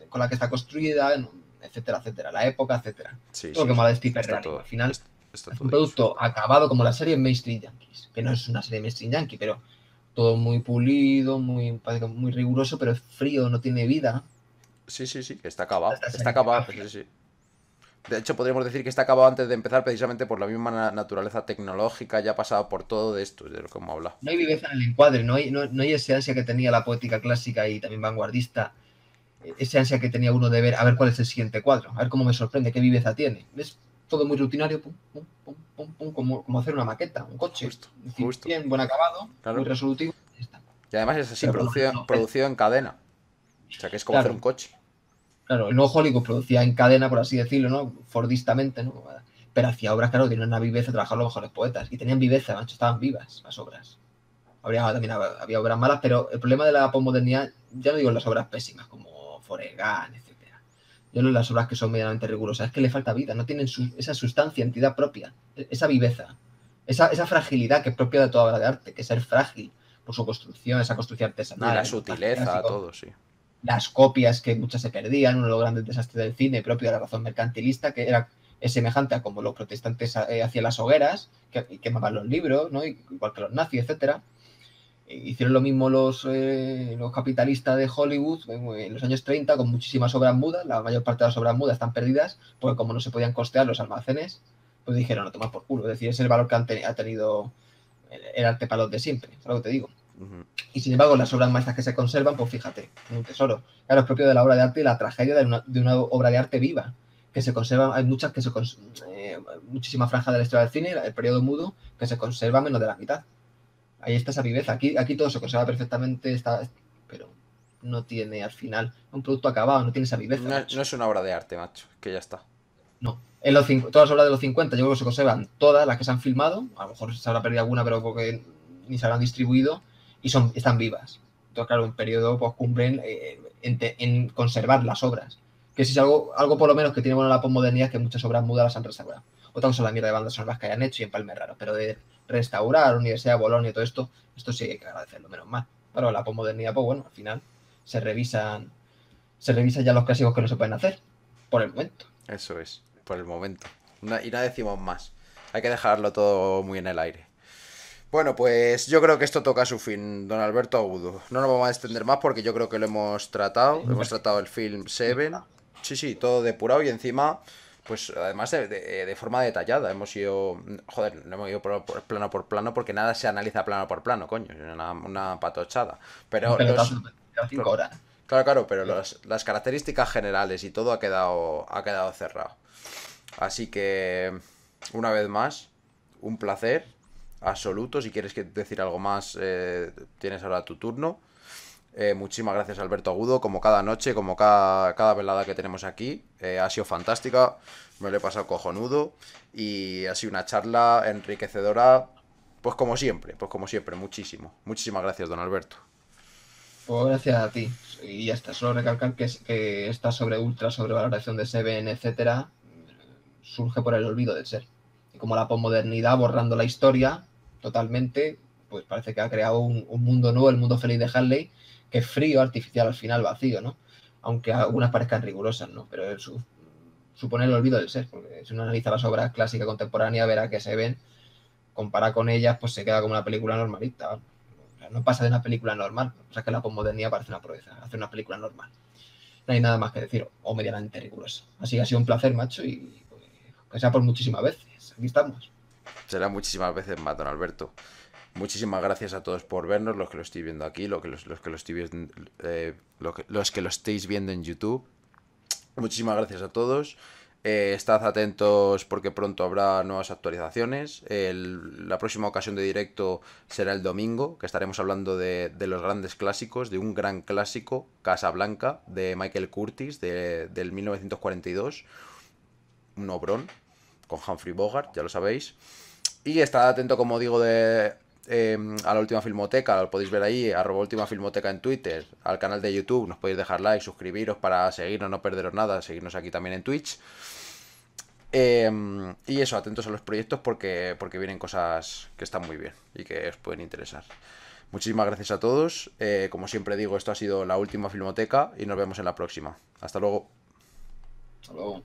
con la que está construida, etcétera, etcétera, la época, etcétera. Sí, Todo lo sí, que sí. mola de Steve Está Realismo. todo. Al final Está es un todo dicho. producto acabado como la serie Main Street Yankees, que no es una serie Main Street Yankee, pero todo muy pulido, muy riguroso, pero es frío, no tiene vida. Sí, sí, sí. Está acabado. Esta Está serie de acabado. Sí, magia. sí. De hecho, podríamos decir que está acabado antes de empezar precisamente por la misma naturaleza tecnológica, ya pasado por todo de esto, de lo que hemos hablado. No hay viveza en el encuadre, no hay ese ansia que tenía la poética clásica y también vanguardista, ese ansia que tenía uno de ver a ver cuál es el siguiente cuadro, a ver cómo me sorprende, qué viveza tiene. Es todo muy rutinario, pum, pum, pum, pum, pum, como hacer una maqueta, un coche. Justo, Es decir, justo. bien, buen acabado, muy Claro. resolutivo, y está. Y además es así, Pero por lo menos no, producido en cadena. O sea, que es como hacer un claro, coche. claro, el nuevo Hollywood producía en cadena, por así decirlo, ¿no? Fordistamente, ¿no? Pero hacía obras, claro, tenían una viveza, trabajaban los mejores poetas. Y tenían viveza, macho, estaban vivas las obras. Había obras malas, pero el problema de la posmodernidad, ya no digo en las obras pésimas, como Foregan, etcétera. Yo no en las obras que son medianamente rigurosas, es que le falta vida, no tienen esa sustancia, entidad propia, esa viveza, esa fragilidad que es propia de toda obra de arte, que es ser frágil por su construcción, esa construcción Y artesanal, la el montaje sutileza, clásico, todo, sí. las copias que muchas se perdían, uno de los grandes desastres del cine propio de la razón mercantilista, que era es semejante a como los protestantes hacían las hogueras, que quemaban los libros, ¿no? Igual que los nazis, etcétera. Hicieron lo mismo los capitalistas de Hollywood en los años 30 con muchísimas obras mudas, la mayor parte de las obras mudas están perdidas, porque como no se podían costear los almacenes, pues dijeron, no, toma por culo, es decir, ese es el valor que ha tenido el arte para los de siempre, es algo que te digo. Ujú. Y sin embargo, las obras maestras que se conservan, pues fíjate, un tesoro. Claro, es propio de la obra de arte y la tragedia de una obra de arte viva, que se conservan, hay muchas que muchísima franja de la historia del cine, el periodo mudo, que se conserva menos de la mitad. Ahí está esa viveza. Aquí todo se conserva perfectamente, pero no tiene al final un producto acabado, no tiene esa viveza, No, macho. no es una obra de arte, macho, que ya está. No. Todas las obras de los 50, yo creo que se conservan todas las que se han filmado. A lo mejor se habrá perdido alguna, pero porque ni se habrán distribuido. Y están vivas. Entonces, claro, un periodo pues, cumplen en conservar las obras. Que si es algo por lo menos que tiene bueno la posmodernidad, es que muchas obras mudas las han restaurado. Otra cosa es la mierda de bandas sonoras que hayan hecho y empalmes raros. Pero de restaurar Universidad de Bolonia y todo esto sí hay que agradecerlo, menos mal. Pero la posmodernidad, pues bueno, al final se revisan ya los clásicos que no se pueden hacer. Por el momento. Eso es, por el momento. Y no decimos más. Hay que dejarlo todo muy en el aire. Bueno, pues yo creo que esto toca su fin, don Alberto Agudo. No nos vamos a extender más porque yo creo que lo hemos tratado. Hemos tratado el film Seven. Sí, sí, todo depurado y encima, pues además de forma detallada. Hemos ido, joder, no hemos ido plano por plano porque nada se analiza plano por plano, coño. Es una patochada. Un Pero pelotazo los... de 5 horas. Claro, claro, pero las características generales y todo ha quedado cerrado. Así que, una vez más, un placer absoluto. Si quieres decir algo más, tienes ahora tu turno. Muchísimas gracias, Alberto Agudo. Como cada noche, como cada velada que tenemos aquí. Ha sido fantástica. Me lo he pasado cojonudo. Y ha sido una charla enriquecedora. Pues como siempre, muchísimo. Muchísimas gracias, don Alberto. Pues gracias a ti. Y ya está. Solo recalcar que esta sobrevaloración de Seven, etcétera, surge por el olvido del ser. Y como la posmodernidad borrando la historia totalmente, pues parece que ha creado un mundo nuevo, el mundo feliz de Harley, que es frío, artificial, al final vacío, ¿no? Aunque algunas parezcan rigurosas, ¿no? Pero supone el olvido del ser, porque si uno analiza las obras clásicas contemporáneas, verá que Seven, compara con ellas, pues se queda como una película normalita. O sea, no pasa de una película normal. O sea, que la posmodernidad parece una proeza, hace una película normal. No hay nada más que decir, o medianamente rigurosa. Así que ha sido un placer, macho, y pues, que sea por muchísimas veces. Aquí estamos. Será muchísimas veces más, don Alberto. Muchísimas gracias a todos por vernos, los que lo estoy viendo aquí, los que lo estoy viendo, los que lo estéis viendo en YouTube. Muchísimas gracias a todos. Estad atentos porque pronto habrá nuevas actualizaciones. La próxima ocasión de directo será el domingo, que estaremos hablando de los grandes clásicos, de un gran clásico, Casablanca, de Michael Curtis, del 1942. Un obrón, con Humphrey Bogart, ya lo sabéis. Y estad atento, como digo, a la última filmoteca, lo podéis ver ahí, @última filmoteca en Twitter, al canal de YouTube, nos podéis dejar like, suscribiros para seguirnos, no perderos nada, seguirnos aquí también en Twitch. Y eso, atentos a los proyectos porque vienen cosas que están muy bien y que os pueden interesar. Muchísimas gracias a todos. Como siempre digo, esto ha sido la última filmoteca y nos vemos en la próxima. Hasta luego. Hasta luego.